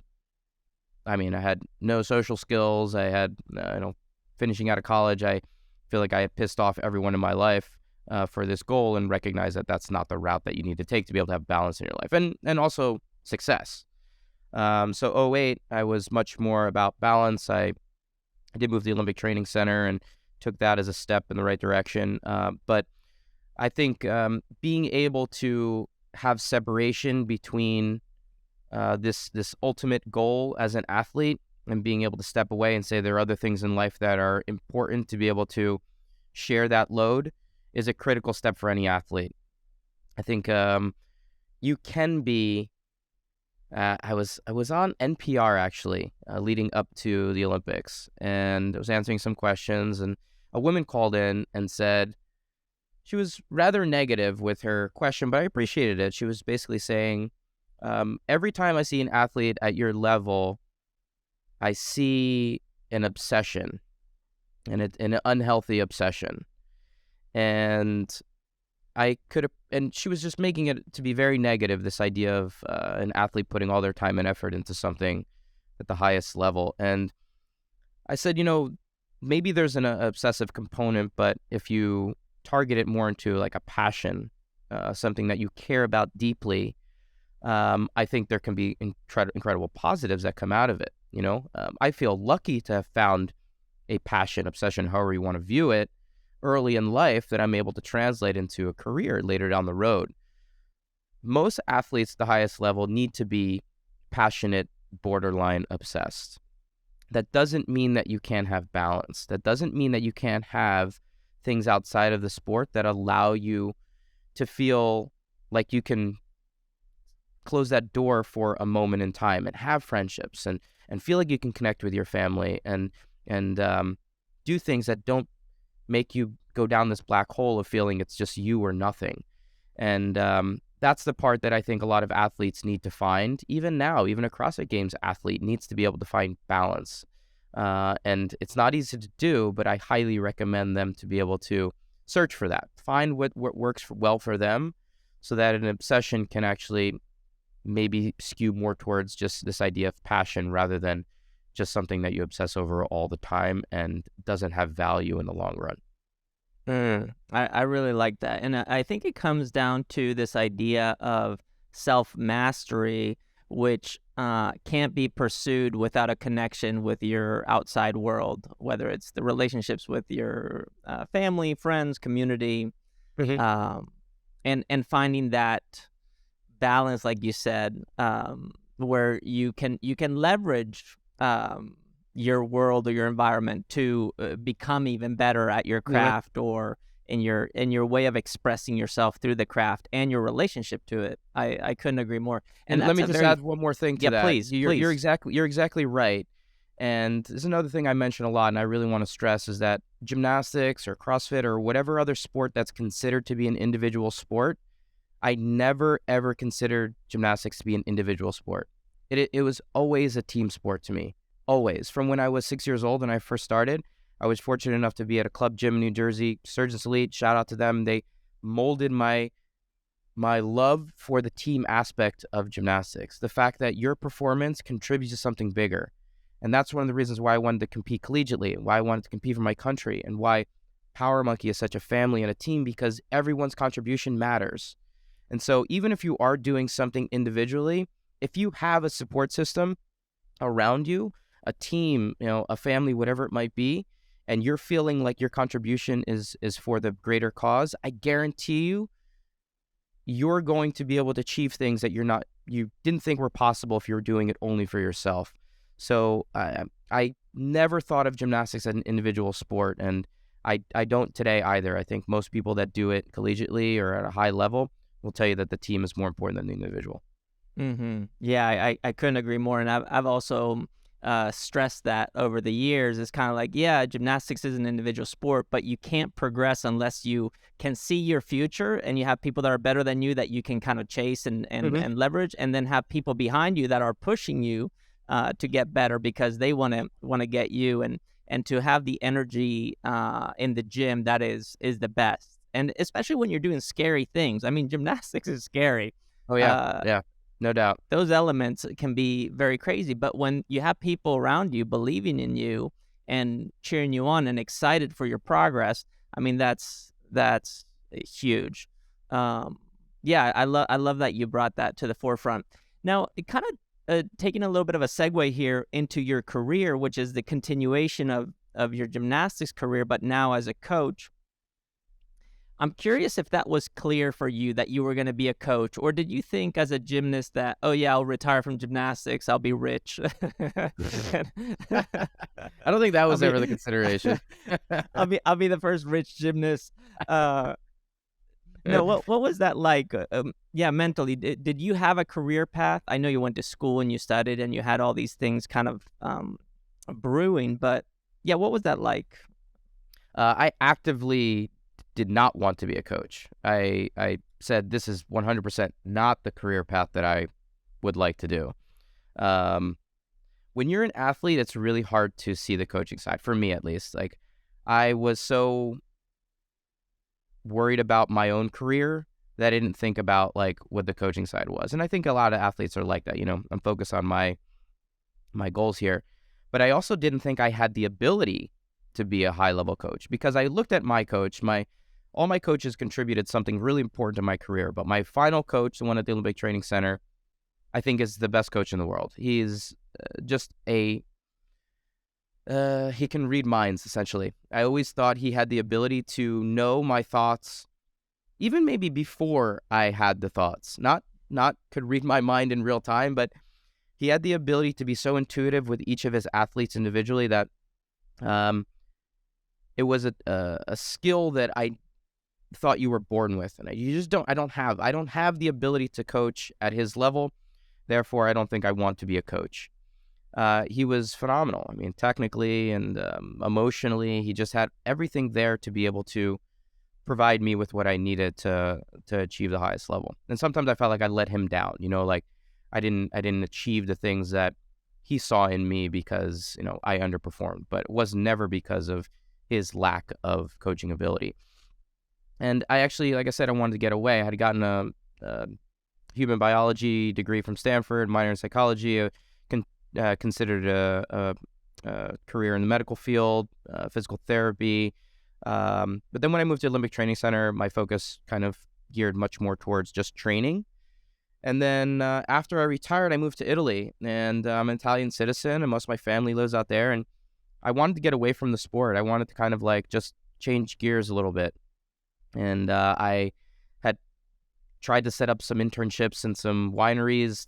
no social skills. I had, finishing out of college, I feel like I had pissed off everyone in my life for this goal, and recognize that that's not the route that you need to take to be able to have balance in your life and also success. So '08, I was much more about balance. I did move to the Olympic Training Center and took that as a step in the right direction. But I think being able to have separation between this ultimate goal as an athlete and being able to step away and say there are other things in life that are important to be able to share that load is a critical step for any athlete. I think you can be. I was on NPR actually leading up to the Olympics, and I was answering some questions, and a woman called in and said she was rather negative with her question, but I appreciated it. She was basically saying, every time I see an athlete at your level, I see an obsession and an unhealthy obsession. And and she was just making it to be very negative, this idea of an athlete putting all their time and effort into something at the highest level. And I said, maybe there's an obsessive component, but if you target it more into like a passion, something that you care about deeply, I think there can be incredible positives that come out of it. I feel lucky to have found a passion, obsession, however you want to view it, early in life that I'm able to translate into a career later down the road. Most athletes at the highest level need to be passionate, borderline obsessed. That doesn't mean that you can't have balance. That doesn't mean that you can't have things outside of the sport that allow you to feel like you can close that door for a moment in time and have friendships and feel like you can connect with your family and do things that don't make you go down this black hole of feeling it's just you or nothing. And that's the part that I think a lot of athletes need to find. Even now, even a CrossFit Games athlete needs to be able to find balance. And it's not easy to do, but I highly recommend them to be able to search for that. Find what works well for them so that an obsession can actually maybe skew more towards just this idea of passion rather than just something that you obsess over all the time and doesn't have value in the long run. I really like that. And I think it comes down to this idea of self mastery, which can't be pursued without a connection with your outside world, whether it's the relationships with your family, friends, community, Hmm. um, and finding that balance, like you said, where you can leverage your world or your environment to become even better at your Hmm. craft or in your way of expressing yourself through the craft and your relationship to it. I couldn't agree more. And And let that's me a just very add one more thing to yeah, that. please, You're please. exactly right. And there's another thing I mention a lot, and I really want to stress is that gymnastics or CrossFit or whatever other sport that's considered to be an individual sport, I never ever considered gymnastics to be an individual sport. It was always a team sport to me. Always. From when I was 6 years old and I first started, I was fortunate enough to be at a club gym in New Jersey, Surgeons Elite. Shout out to them. They molded my love for the team aspect of gymnastics, the fact that your performance contributes to something bigger. And that's one of the reasons why I wanted to compete collegiately, why I wanted to compete for my country, and why Power Monkey is such a family and a team, because everyone's contribution matters. And so even if you are doing something individually, if you have a support system around you, a team, a family, whatever it might be, and you're feeling like your contribution is for the greater cause, I guarantee you're going to be able to achieve things that you didn't think were possible if you were doing it only for yourself. So I never thought of gymnastics as an individual sport, and I don't today either. I think most people that do it collegiately or at a high level will tell you that the team is more important than the individual. Yeah, I couldn't agree more. And I've also stressed that over the years. It's kind of like, yeah, gymnastics is an individual sport, but you can't progress unless you can see your future and you have people that are better than you that you can kind of chase and leverage, and then have people behind you that are pushing you to get better because they want to get you, and to have the energy in the gym that is the best. And especially when you're doing scary things. I mean, gymnastics is scary. Oh yeah, yeah, no doubt. Those elements can be very crazy, but when you have people around you believing in you and cheering you on and excited for your progress, I mean, that's huge. Yeah, I love that you brought that to the forefront. Now, it kind of taking a little bit of a segue here into your career, which is the continuation of your gymnastics career, but now as a coach. I'm curious if that was clear for you that you were going to be a coach, or did you think as a gymnast that, oh yeah, I'll retire from gymnastics, I'll be rich? I don't think that was ever the consideration. I'll be the first rich gymnast. No, what was that like? Yeah, mentally, did you have a career path? I know you went to school and you studied and you had all these things kind of brewing, but yeah, what was that like? I actively did not want to be a coach. I said this is 100% not the career path that I would like to do. When you're an athlete, it's really hard to see the coaching side, for me at least. Like, I was so worried about my own career that I didn't think about like what the coaching side was. And I think a lot of athletes are like that. I'm focused on my goals here, but I also didn't think I had the ability to be a high level coach, because I looked at my coach. All my coaches contributed something really important to my career, but my final coach, the one at the Olympic Training Center, I think is the best coach in the world. He's just he can read minds, essentially. I always thought he had the ability to know my thoughts, even maybe before I had the thoughts. Not could read my mind in real time, but he had the ability to be so intuitive with each of his athletes individually that it was a skill that I thought you were born with, and I don't have the ability to coach at his level. Therefore, I don't think I want to be a coach. He was phenomenal. I mean, technically and emotionally, he just had everything there to be able to provide me with what I needed to achieve the highest level. And sometimes I felt like I let him down. Like I didn't achieve the things that he saw in me because I underperformed. But it was never because of his lack of coaching ability. And I actually, like I said, I wanted to get away. I had gotten a human biology degree from Stanford, minor in psychology, considered a career in the medical field, physical therapy. But then when I moved to Olympic Training Center, my focus kind of geared much more towards just training. And then after I retired, I moved to Italy, and I'm an Italian citizen, and most of my family lives out there. And I wanted to get away from the sport. I wanted to kind of like just change gears a little bit. And I had tried to set up some internships in some wineries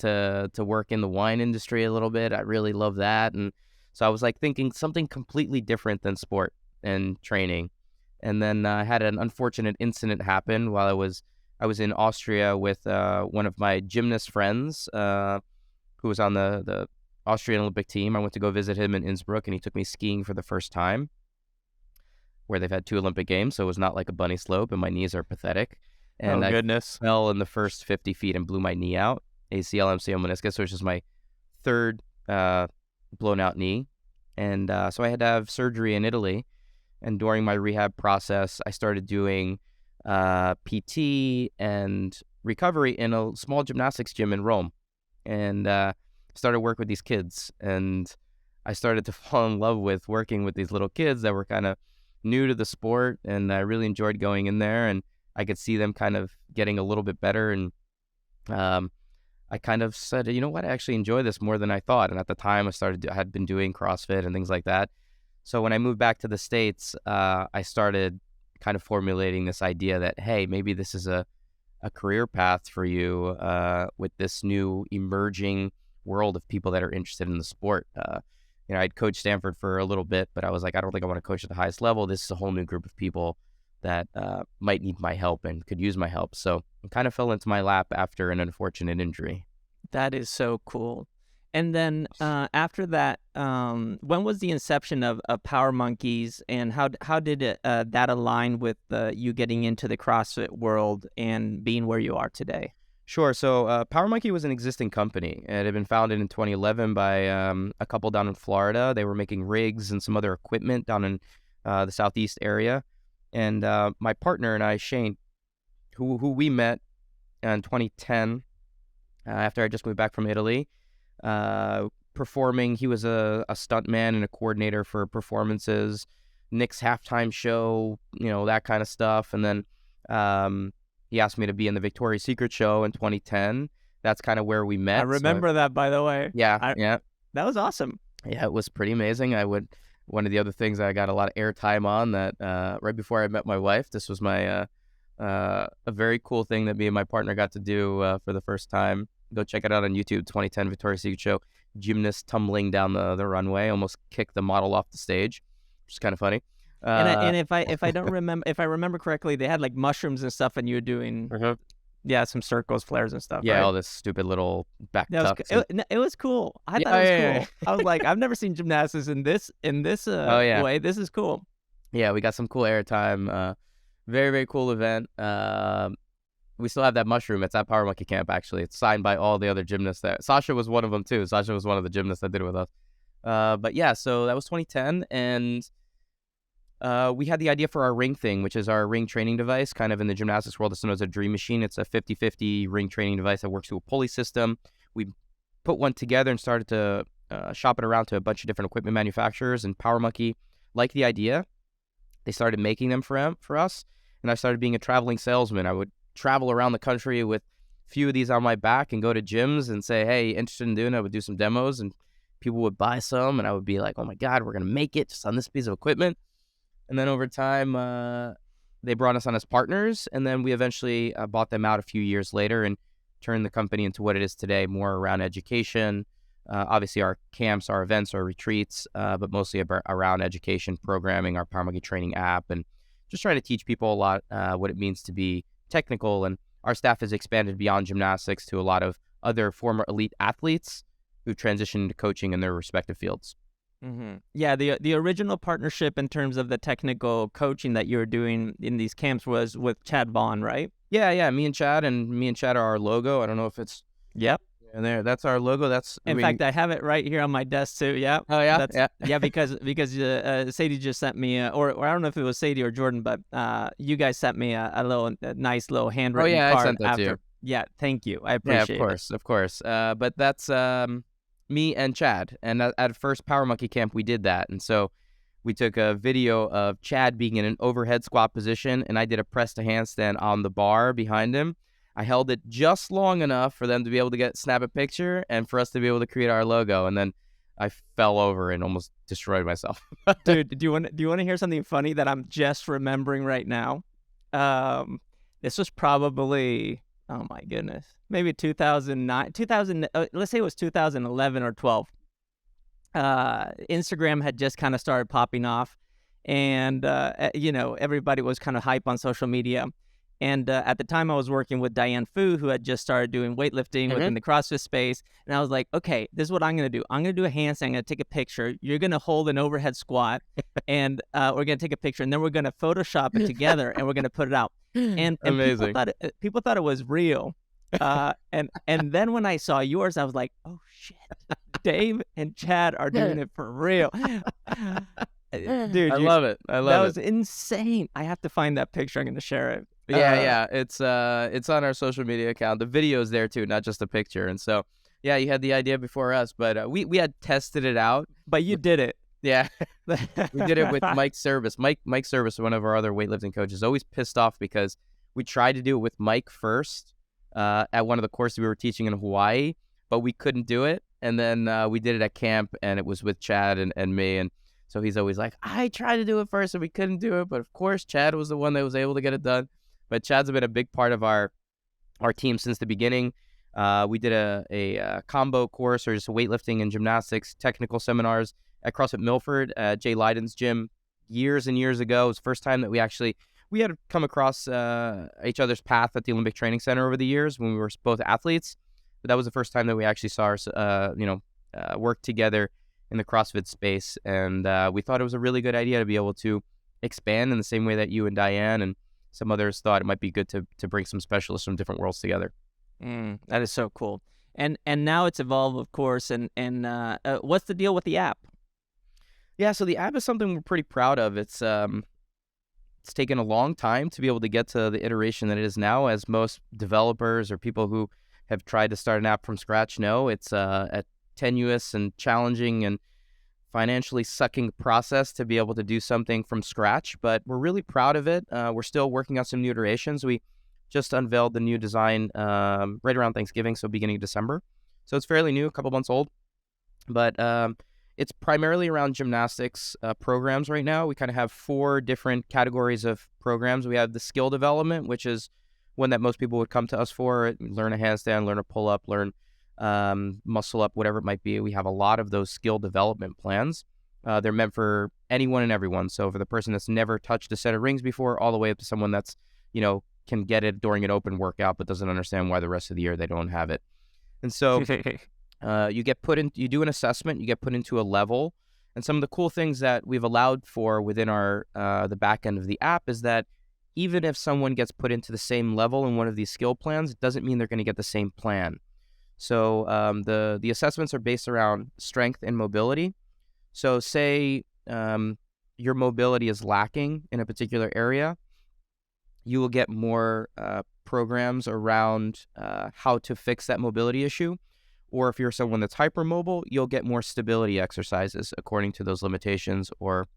to work in the wine industry a little bit. I really love that. And so I was like thinking something completely different than sport and training. And then I had an unfortunate incident happen while I was in Austria with one of my gymnast friends who was on the Austrian Olympic team. I went to go visit him in Innsbruck, and he took me skiing for the first time, where they've had 2 Olympic Games, so it was not like a bunny slope, and my knees are pathetic. And Goodness. I fell in the first 50 feet and blew my knee out, ACL, MCL, meniscus, which is my third blown out knee. And so I had to have surgery in Italy. And during my rehab process, I started doing PT and recovery in a small gymnastics gym in Rome, and started work with these kids. And I started to fall in love with working with these little kids that were kind of new to the sport, and I really enjoyed going in there, and I could see them kind of getting a little bit better. And I kind of said, you know what, I actually enjoy this more than I thought. And at the time, I had been doing CrossFit and things like that. So when I moved back to the States, I started kind of formulating this idea that, hey, maybe this is a career path for you with this new emerging world of people that are interested in the sport. I'd coached Stanford for a little bit, but I was like, I don't think I want to coach at the highest level. This is a whole new group of people that might need my help and could use my help. So it kind of fell into my lap after an unfortunate injury. That is so cool. And then after that, when was the inception of Power Monkeys, and how did that align with you getting into the CrossFit world and being where you are today? Sure. So Power Monkey was an existing company. It had been founded in 2011 by a couple down in Florida. They were making rigs and some other equipment down in the Southeast area. And my partner and I, Shane, who we met in 2010 after I just moved back from Italy, performing. He was a stunt man and a coordinator for performances, Nick's halftime show, that kind of stuff. And then he asked me to be in the Victoria's Secret show in 2010. That's kind of where we met. I remember that, by the way. Yeah, yeah. That was awesome. Yeah, it was pretty amazing. One of the other things I got a lot of airtime on that right before I met my wife, this was my a very cool thing that me and my partner got to do for the first time. Go check it out on YouTube. 2010 Victoria's Secret show. Gymnast tumbling down the runway, almost kicked the model off the stage, which is kind of funny. And if I don't remember, if I remember correctly, they had like mushrooms and stuff, and you were doing some circles, flares, and stuff. Yeah, right? all this stupid little back tucks. It was cool. I thought it was cool. I was like, I've never seen gymnastics in this way. This is cool. Yeah, we got some cool airtime. Very, very cool event. We still have that mushroom. It's at Power Monkey Camp, actually. It's signed by all the other gymnasts there. Sasha was one of them, too. Sasha was one of the gymnasts that did it with us. But yeah, so that was 2010, and we had the idea for our ring thing, which is our ring training device. Kind of in the gymnastics world, it's known as a dream machine. It's a 50-50 ring training device that works through a pulley system. We put one together and started to shop it around to a bunch of different equipment manufacturers, and Power Monkey liked the idea. They started making them for us, and I started being a traveling salesman. I would travel around the country with a few of these on my back and go to gyms and say, hey, interested in doing it? I would do some demos, and people would buy some, and I would be like, oh my God, we're going to make it just on this piece of equipment. And then over time, they brought us on as partners, and then we eventually bought them out a few years later and turned the company into what it is today, more around education. Obviously, our camps, our events, our retreats, but mostly around education, programming, our Power Monkey training app, and just trying to teach people a lot what it means to be technical. And our staff has expanded beyond gymnastics to a lot of other former elite athletes who transitioned into coaching in their respective fields. Mm-hmm. Yeah, the original partnership in terms of the technical coaching that you were doing in these camps was with Chad Vaughn, right? Yeah. Me and Chad are our logo. I don't know if it's and there. That's our logo. In fact, I have it right here on my desk too. Yeah. Oh yeah. Because Sadie just sent me, or I don't know if it was Sadie or Jordan, but you guys sent me a nice little handwritten card. I sent that to you. Yeah, thank you. I appreciate it. Yeah, of course. But that's me and Chad. And at first Power Monkey Camp, we did that. And so we took a video of Chad being in an overhead squat position, and I did a press to handstand on the bar behind him. I held it just long enough for them to be able to snap a picture and for us to be able to create our logo. And then I fell over and almost destroyed myself. Dude, do you want to hear something funny that I'm just remembering right now? This was probably, oh my goodness, maybe 2009, let's say it was 2011 or 12. Instagram had just kind of started popping off, and everybody was kind of hype on social media. And at the time, I was working with Diane Fu, who had just started doing weightlifting within the CrossFit space. And I was like, okay, this is what I'm going to do. I'm going to do a handstand. I'm going to take a picture. You're going to hold an overhead squat, and we're going to take a picture. And then we're going to Photoshop it together, and we're going to put it out. And amazing. People thought it was real. And then when I saw yours, I was like, oh, shit. Dave and Chad are doing it for real. Dude, I love it. That was insane. I have to find that picture. I'm going to share it. Uh, Yeah. It's on our social media account. The video's there too, not just a picture. And so, yeah, you had the idea before us, but we had tested it out. but you did it. Yeah, we did it with Mike Service. Mike Service, one of our other weightlifting coaches, always pissed off because we tried to do it with Mike first at one of the courses we were teaching in Hawaii, but we couldn't do it. And then we did it at camp, and it was with Chad and me. And so he's always like, I tried to do it first, and we couldn't do it. But of course, Chad was the one that was able to get it done. But Chad's been a big part of our team since the beginning. We did a combo course, or just weightlifting and gymnastics technical seminars at CrossFit Milford, Jay Leiden's gym, years and years ago. It was the first time that we had come across each other's path at the Olympic Training Center over the years when we were both athletes. But that was the first time that we actually saw our work together in the CrossFit space. And we thought it was a really good idea to be able to expand in the same way that you and Diane and some others thought it might be good to bring some specialists from different worlds together. That is so cool. And now it's evolved, of course. And what's the deal with the app? Yeah, so the app is something we're pretty proud of. It's taken a long time to be able to get to the iteration that it is now, as most developers or people who have tried to start an app from scratch know. It's a tenuous and challenging and financially sucking process to be able to do something from scratch, but we're really proud of it. We're still working on some new iterations. We just unveiled the new design right around Thanksgiving, so beginning of December. So it's fairly new, a couple months old, but it's primarily around gymnastics programs right now. We kind of have 4 different categories of programs. We have the skill development, which is one that most people would come to us for, learn a handstand, learn a pull-up, learn muscle up, whatever it might be. We have a lot of those skill development plans. They're meant for anyone and everyone. So for the person that's never touched a set of rings before, all the way up to someone that's, can get it during an open workout, but doesn't understand why the rest of the year they don't have it. And so you do an assessment, you get put into a level. And some of the cool things that we've allowed for within our the back end of the app is that even if someone gets put into the same level in one of these skill plans, it doesn't mean they're going to get the same plan. So the assessments are based around strength and mobility. So say your mobility is lacking in a particular area, you will get more programs around how to fix that mobility issue. Or if you're someone that's hypermobile, you'll get more stability exercises according to those limitations or,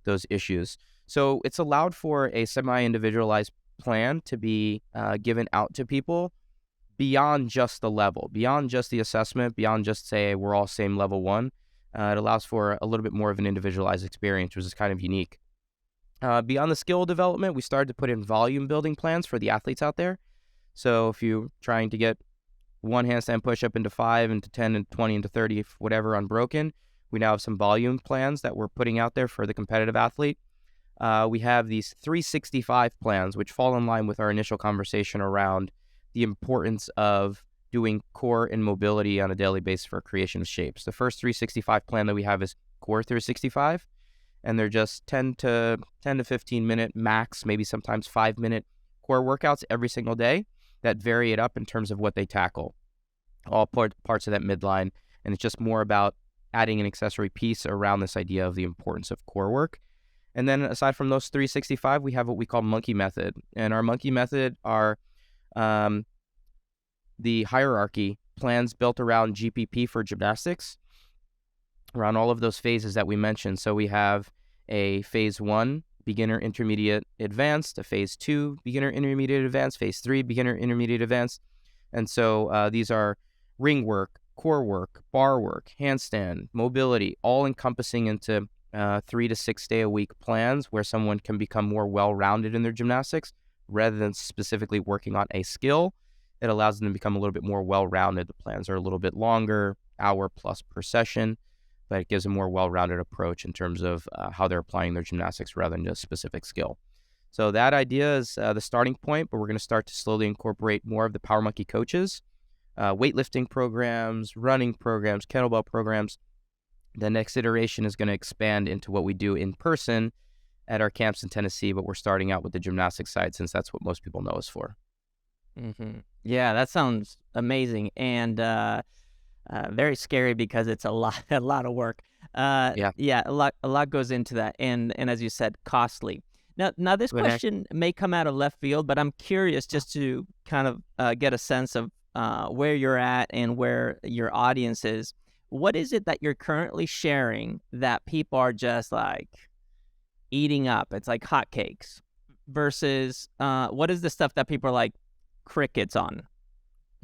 those issues. So it's allowed for a semi-individualized plan to be given out to people beyond just the level, beyond just the assessment, beyond just say we're all same level 1. It allows for a little bit more of an individualized experience, which is kind of unique. Beyond the skill development, we started to put in volume building plans for the athletes out there. So if you're trying to get 1 handstand push-up into 5, into 10, and 20, into 30, whatever, unbroken, we now have some volume plans that we're putting out there for the competitive athlete. We have these 365 plans, which fall in line with our initial conversation around the importance of doing core and mobility on a daily basis for creation of shapes. The first 365 plan that we have is Core 365, and they're just 10 to 15 minute max, maybe sometimes 5-minute core workouts every single day that vary it up in terms of what they tackle, all parts of that midline. And it's just more about adding an accessory piece around this idea of the importance of core work. And then aside from those 365, we have what we call monkey method. And our monkey method are the hierarchy plans built around GPP for gymnastics, around all of those phases that we mentioned. So we have a phase 1, beginner, intermediate, advanced, a phase 2, beginner, intermediate, advanced, phase 3, beginner, intermediate, advanced. And so these are ring work, core work, bar work, handstand, mobility, all encompassing into 3 to 6 day a week plans where someone can become more well-rounded in their gymnastics rather than specifically working on a skill. It allows them to become a little bit more well-rounded. The plans are a little bit longer, hour plus per session, but it gives a more well-rounded approach in terms of how they're applying their gymnastics rather than a specific skill. So that idea is the starting point, but we're going to start to slowly incorporate more of the Power Monkey coaches, weightlifting programs, running programs, kettlebell programs. The next iteration is going to expand into what we do in person at our camps in Tennessee, but we're starting out with the gymnastics side since that's what most people know us for. Mm-hmm. Yeah, that sounds amazing and very scary because it's a lot of work. Yeah, a lot goes into that, and as you said, costly. Now this But question may come out of left field, but I'm curious just to kind of get a sense of where you're at and where your audience is. What is it that you're currently sharing that people are just like eating up? It's like hotcakes versus what is the stuff that people are like crickets on?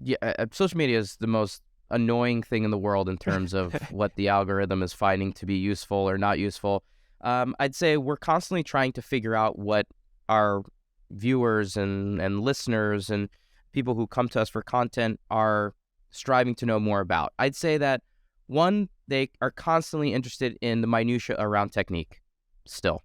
yeah, social media is the most annoying thing in the world in terms of what the algorithm is finding to be useful or not useful. I'd say we're constantly trying to figure out what our viewers and listeners and people who come to us for content are striving to know more about. I'd say that one, they are constantly interested in the minutia around technique still.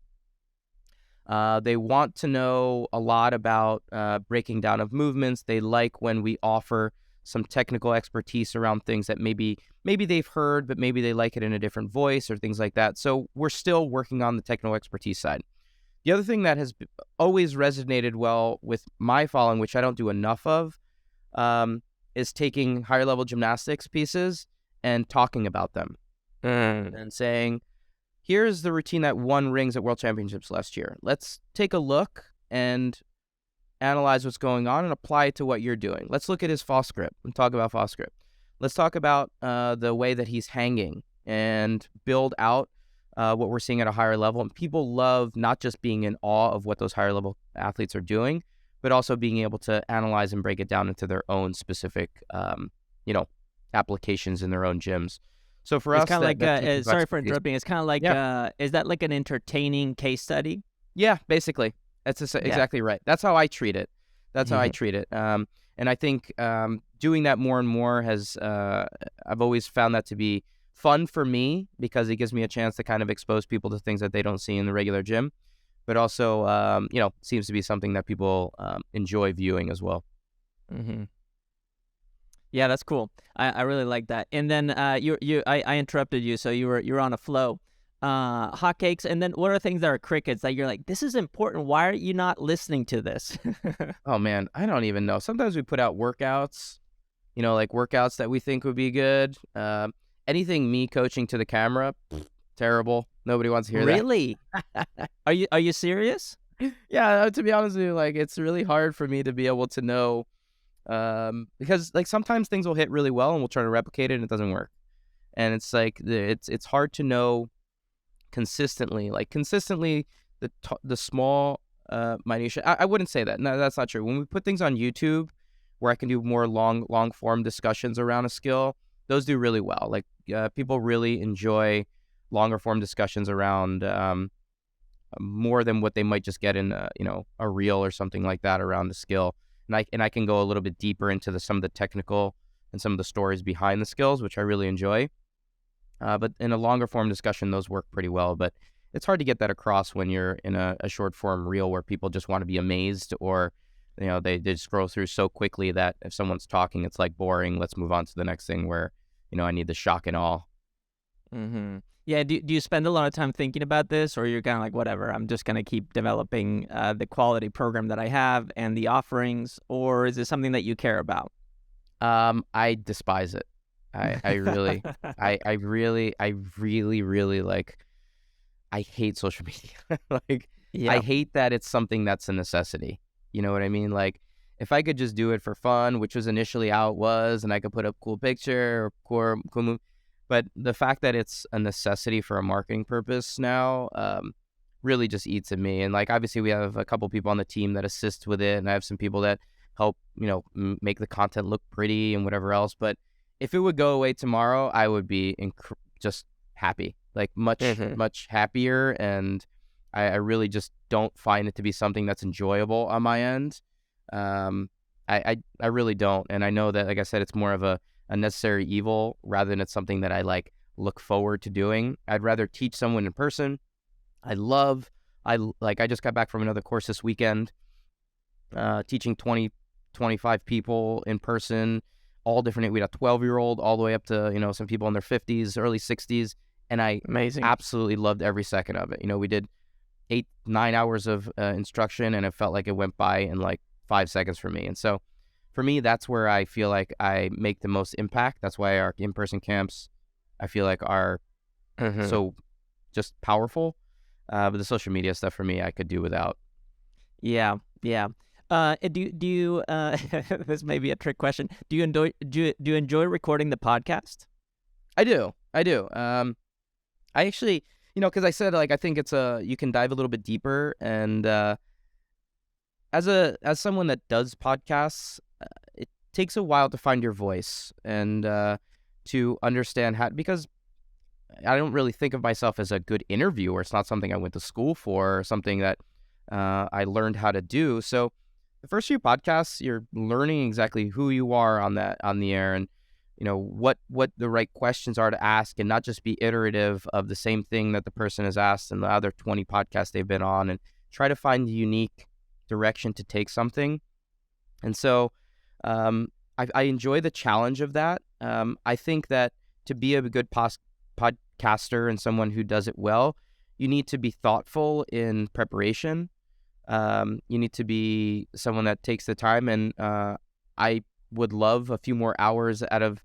They want to know a lot about breaking down of movements. They like when we offer some technical expertise around things that maybe they've heard, but maybe they like it in a different voice or things like that. So we're still working on the technical expertise side. The other thing that has always resonated well with my following, which I don't do enough of, is taking higher level gymnastics pieces and talking about them and saying, here's the routine that won rings at World Championships last year. Let's take a look and analyze what's going on and apply it to what you're doing. Let's look at his false grip and talk about false grip. Let's talk about the way that he's hanging and build out what we're seeing at a higher level. And people love not just being in awe of what those higher level athletes are doing, but also being able to analyze and break it down into their own specific, applications in their own gyms. So for It's us, kind of like, sorry for expertise. interrupting. It's kind of like, Yeah. is that like an entertaining case study? Yeah, basically. That's exactly right. That's how I treat it. That's how I treat it. And I think doing that more and more has, I've always found that to be fun for me because it gives me a chance to kind of expose people to things that they don't see in the regular gym, but also, seems to be something that people enjoy viewing as well. Mm-hmm. Yeah, that's cool. I really like that. And then I interrupted you, so you're on a flow. Hotcakes, and then what are things that are crickets that you're like, this is important. Why are you not listening to this? Oh man, I don't even know. Sometimes we put out workouts, like workouts that we think would be good. Anything me coaching to the camera, terrible. Nobody wants to hear that. Really? Are you serious? Yeah, to be honest with you, like it's really hard for me to be able to know, because like sometimes things will hit really well and we'll try to replicate it and it doesn't work. And it's like it's hard to know consistently the small minutia. I wouldn't say that. No, that's not true. When we put things on YouTube where I can do more long form discussions around a skill, those do really well. Like people really enjoy longer form discussions around more than what they might just get in a reel or something like that around the skill. And I can go a little bit deeper into some of the technical and some of the stories behind the skills, which I really enjoy. But in a longer form discussion, those work pretty well. But it's hard to get that across when you're in a short form reel where people just want to be amazed, or they scroll through so quickly that if someone's talking, it's like boring. Let's move on to the next thing where I need the shock and awe. Mm-hmm. Yeah. Do you spend a lot of time thinking about this, or you're kind of like, whatever, I'm just gonna keep developing the quality program that I have and the offerings, or is it something that you care about? I despise it. I really, really like, I hate social media. Like, I Yeah. hate that it's something that's a necessity. You know what I mean? Like, if I could just do it for fun, which was initially how it was, and I could put up cool picture or cool move, but the fact that it's a necessity for a marketing purpose now, really just eats at me. And like, obviously we have a couple people on the team that assist with it, and I have some people that help, make the content look pretty and whatever else. But if it would go away tomorrow, I would be just happy, like much happier. And I really just don't find it to be something that's enjoyable on my end. I really don't. And I know that, like I said, it's more of a necessary evil rather than it's something that I like look forward to doing. I'd rather teach someone in person. I just got back from another course this weekend, teaching 20, 25 people in person, all different. We had a 12-year-old all the way up to, some people in their 50s, early 60s. And I Amazing. absolutely loved every second of it. We did 8-9 hours of instruction, and it felt like it went by in like 5 seconds for me. And so for me, that's where I feel like I make the most impact. That's why our in-person camps, I feel like, are so just powerful. But the social media stuff for me, I could do without. Yeah, yeah. Do you this may be a trick question. Do you enjoy recording the podcast? I do. I do. I actually, because I said, like, I think you can dive a little bit deeper, and as someone that does podcasts, it takes a while to find your voice and to understand how, because I don't really think of myself as a good interviewer. It's not something I went to school for, or something that I learned how to do. So the first few podcasts, you're learning exactly who you are on the air, and what the right questions are to ask, and not just be iterative of the same thing that the person has asked in the other 20 podcasts they've been on, and try to find the unique direction to take something. And so I enjoy the challenge of that. I think that to be a good podcaster and someone who does it well, you need to be thoughtful in preparation. You need to be someone that takes the time, and I would love a few more hours out of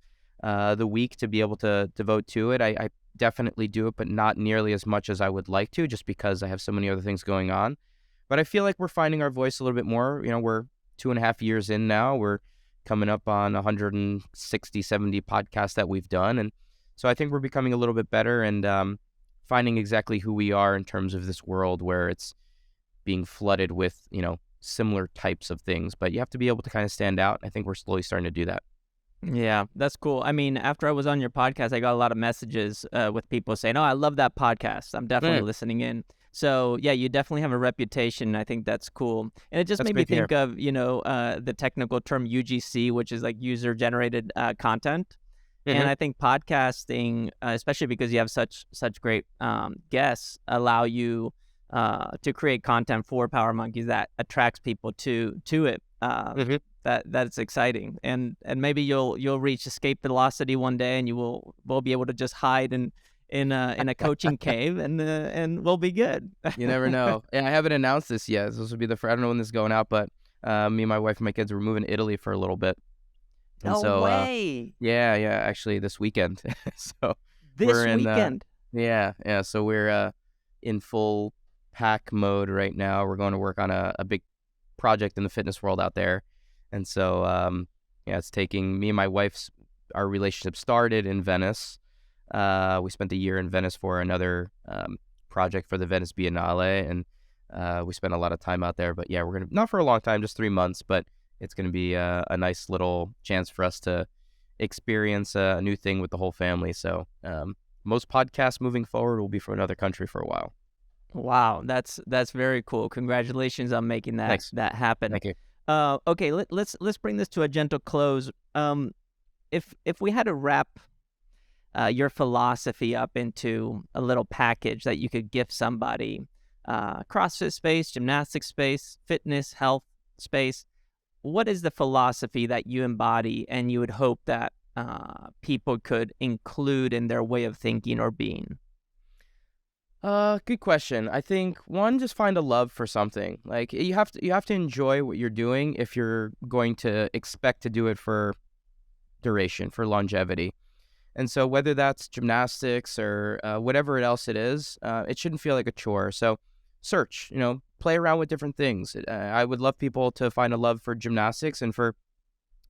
the week to be able to devote to it. I definitely do it, but not nearly as much as I would like to, just because I have so many other things going on. But I feel like we're finding our voice a little bit more. We're 2.5 years in now. We're coming up on 160, 70 podcasts that we've done. And so I think we're becoming a little bit better, and finding exactly who we are in terms of this world where it's being flooded with, similar types of things. But you have to be able to kind of stand out. I think we're slowly starting to do that. Yeah, that's cool. I mean, after I was on your podcast, I got a lot of messages with people saying, "Oh, I love that podcast. I'm definitely Mm, listening in." So yeah, you definitely have a reputation. I think that's cool, and it just that's made me great to hear. think of the technical term UGC, which is like user generated content. And Hmm. I think podcasting, especially because you have such great guests, allow you to create content for Power Monkeys that attracts people to it. Hmm. That's exciting, and maybe you'll reach escape velocity one day, and we'll be able to just hide in a coaching cave, and we'll be good. You never know. And I haven't announced this yet. This will be I don't know when this is going out, but me and my wife and my kids were moving to Italy for a little bit. And No so, way! yeah, actually this weekend. So we're This in, weekend. yeah. So we're in full pack mode right now. We're going to work on a big project in the fitness world out there. And so, yeah, it's taking me and my wife's, our relationship started in Venice. We spent a year in Venice for another project for the Venice Biennale, and we spent a lot of time out there. But yeah, we're not for a long time, just 3 months, but it's gonna be a nice little chance for us to experience a new thing with the whole family. So most podcasts moving forward will be for another country for a while. Wow, that's very cool. Congratulations on making that Thanks. that happen. Thank you. Okay, let's bring this to a gentle close. If we had to wrap your philosophy up into a little package that you could gift somebody, CrossFit space, gymnastics space, fitness, health space, what is the philosophy that you embody and you would hope that people could include in their way of thinking or being? Good question. I think one, just find a love for something. Like you have to enjoy what you're doing if you're going to expect to do it for duration, for longevity. And so whether that's gymnastics or whatever else it is, it shouldn't feel like a chore. So search, play around with different things. I would love people to find a love for gymnastics and for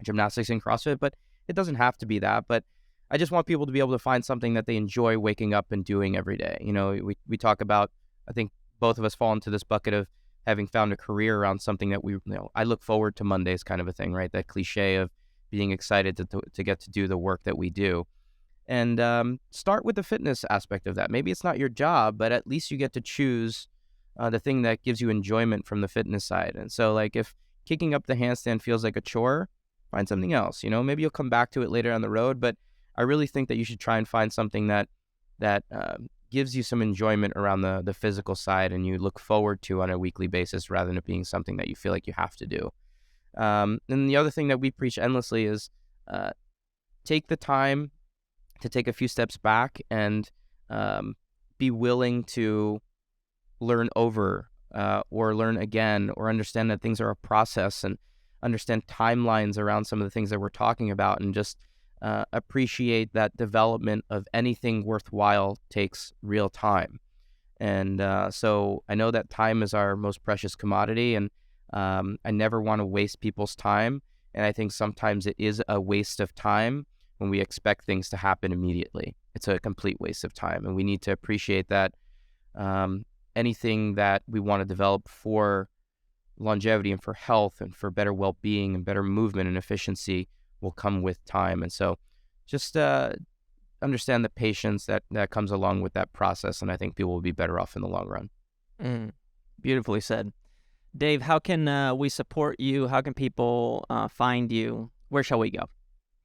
gymnastics and CrossFit, but it doesn't have to be that. But I just want people to be able to find something that they enjoy waking up and doing every day. We talk about, I think both of us fall into this bucket of having found a career around something that I look forward to Mondays kind of a thing, right? That cliche of being excited to get to do the work that we do. And start with the fitness aspect of that. Maybe it's not your job, but at least you get to choose the thing that gives you enjoyment from the fitness side. And so, like, if kicking up the handstand feels like a chore, find something else. Maybe you'll come back to it later on the road. But I really think that you should try and find something that gives you some enjoyment around the physical side, and you look forward to on a weekly basis, rather than it being something that you feel like you have to do. And the other thing that we preach endlessly is take the time to take a few steps back and be willing to learn over or learn again, or understand that things are a process, and understand timelines around some of the things that we're talking about, and just appreciate that development of anything worthwhile takes real time. And so I know that time is our most precious commodity, and I never want to waste people's time. And I think sometimes it is a waste of time when we expect things to happen immediately. It's a complete waste of time, and we need to appreciate that anything that we want to develop for longevity and for health and for better well-being and better movement and efficiency will come with time. And so just understand the patience that comes along with that process, and I think people will be better off in the long run. Beautifully said. Dave, how can we support you? How can people find you? Where shall we go?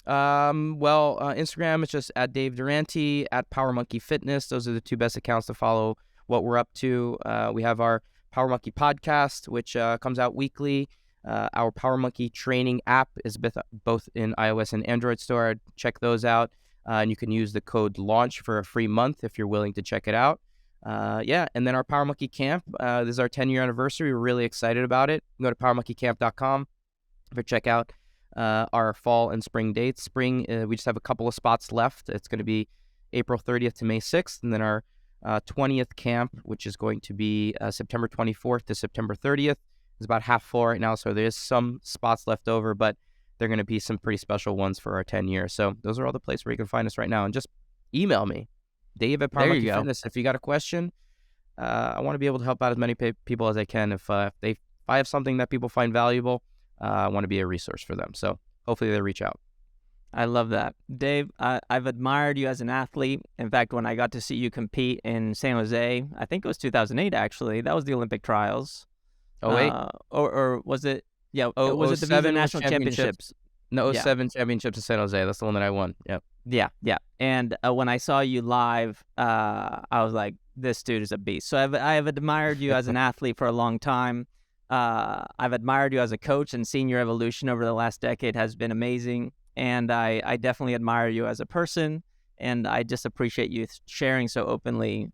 Instagram is just at Dave Durante, at Power Monkey Fitness. Those are the two best accounts to follow what we're up to. We have our Power Monkey podcast, which comes out weekly. Our Power Monkey training app is both in iOS and Android store. Check those out. And you can use the code LAUNCH for a free month if you're willing to check it out. And then our Power Monkey Camp. This is our 10-year anniversary. We're really excited about it. Go to powermonkeycamp.com for check out our fall and spring dates. Spring, we just have a couple of spots left. It's going to be April 30th to May 6th. And then our 20th camp, which is going to be September 24th to September 30th, is about half full right now. So there's some spots left over, but they're going to be some pretty special ones for our 10 years. So those are all the places where you can find us right now. And just email me, Dave at Power Monkey Fitness. If you got a question, I want to be able to help out as many people as I can. If I have something that people find valuable, I want to be a resource for them. So hopefully they reach out. I love that. Dave, I've admired you as an athlete. In fact, when I got to see you compete in San Jose, I think it was 2008, actually. That was the Olympic trials. Oh, wait. Or was it? Yeah. Was it the Visa National Championships? No, 07 championships in San Jose. That's the one that I won. Yep. Yeah. And when I saw you live, I was like, this dude is a beast. So I have admired you as an athlete for a long time. I've admired you as a coach, and seeing your evolution over the last decade has been amazing. And I definitely admire you as a person, and I just appreciate you sharing so openly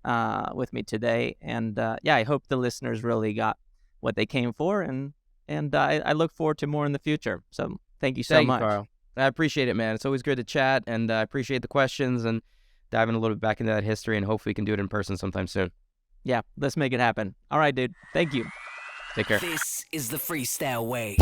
with me today. And I hope the listeners really got what they came for, and I look forward to more in the future. So thank you so much. Carl. I appreciate it, man. It's always good to chat, and I appreciate the questions and diving a little bit back into that history, and hopefully we can do it in person sometime soon. Yeah, let's make it happen. All right, dude. Thank you. Take care. This is the freestyle way.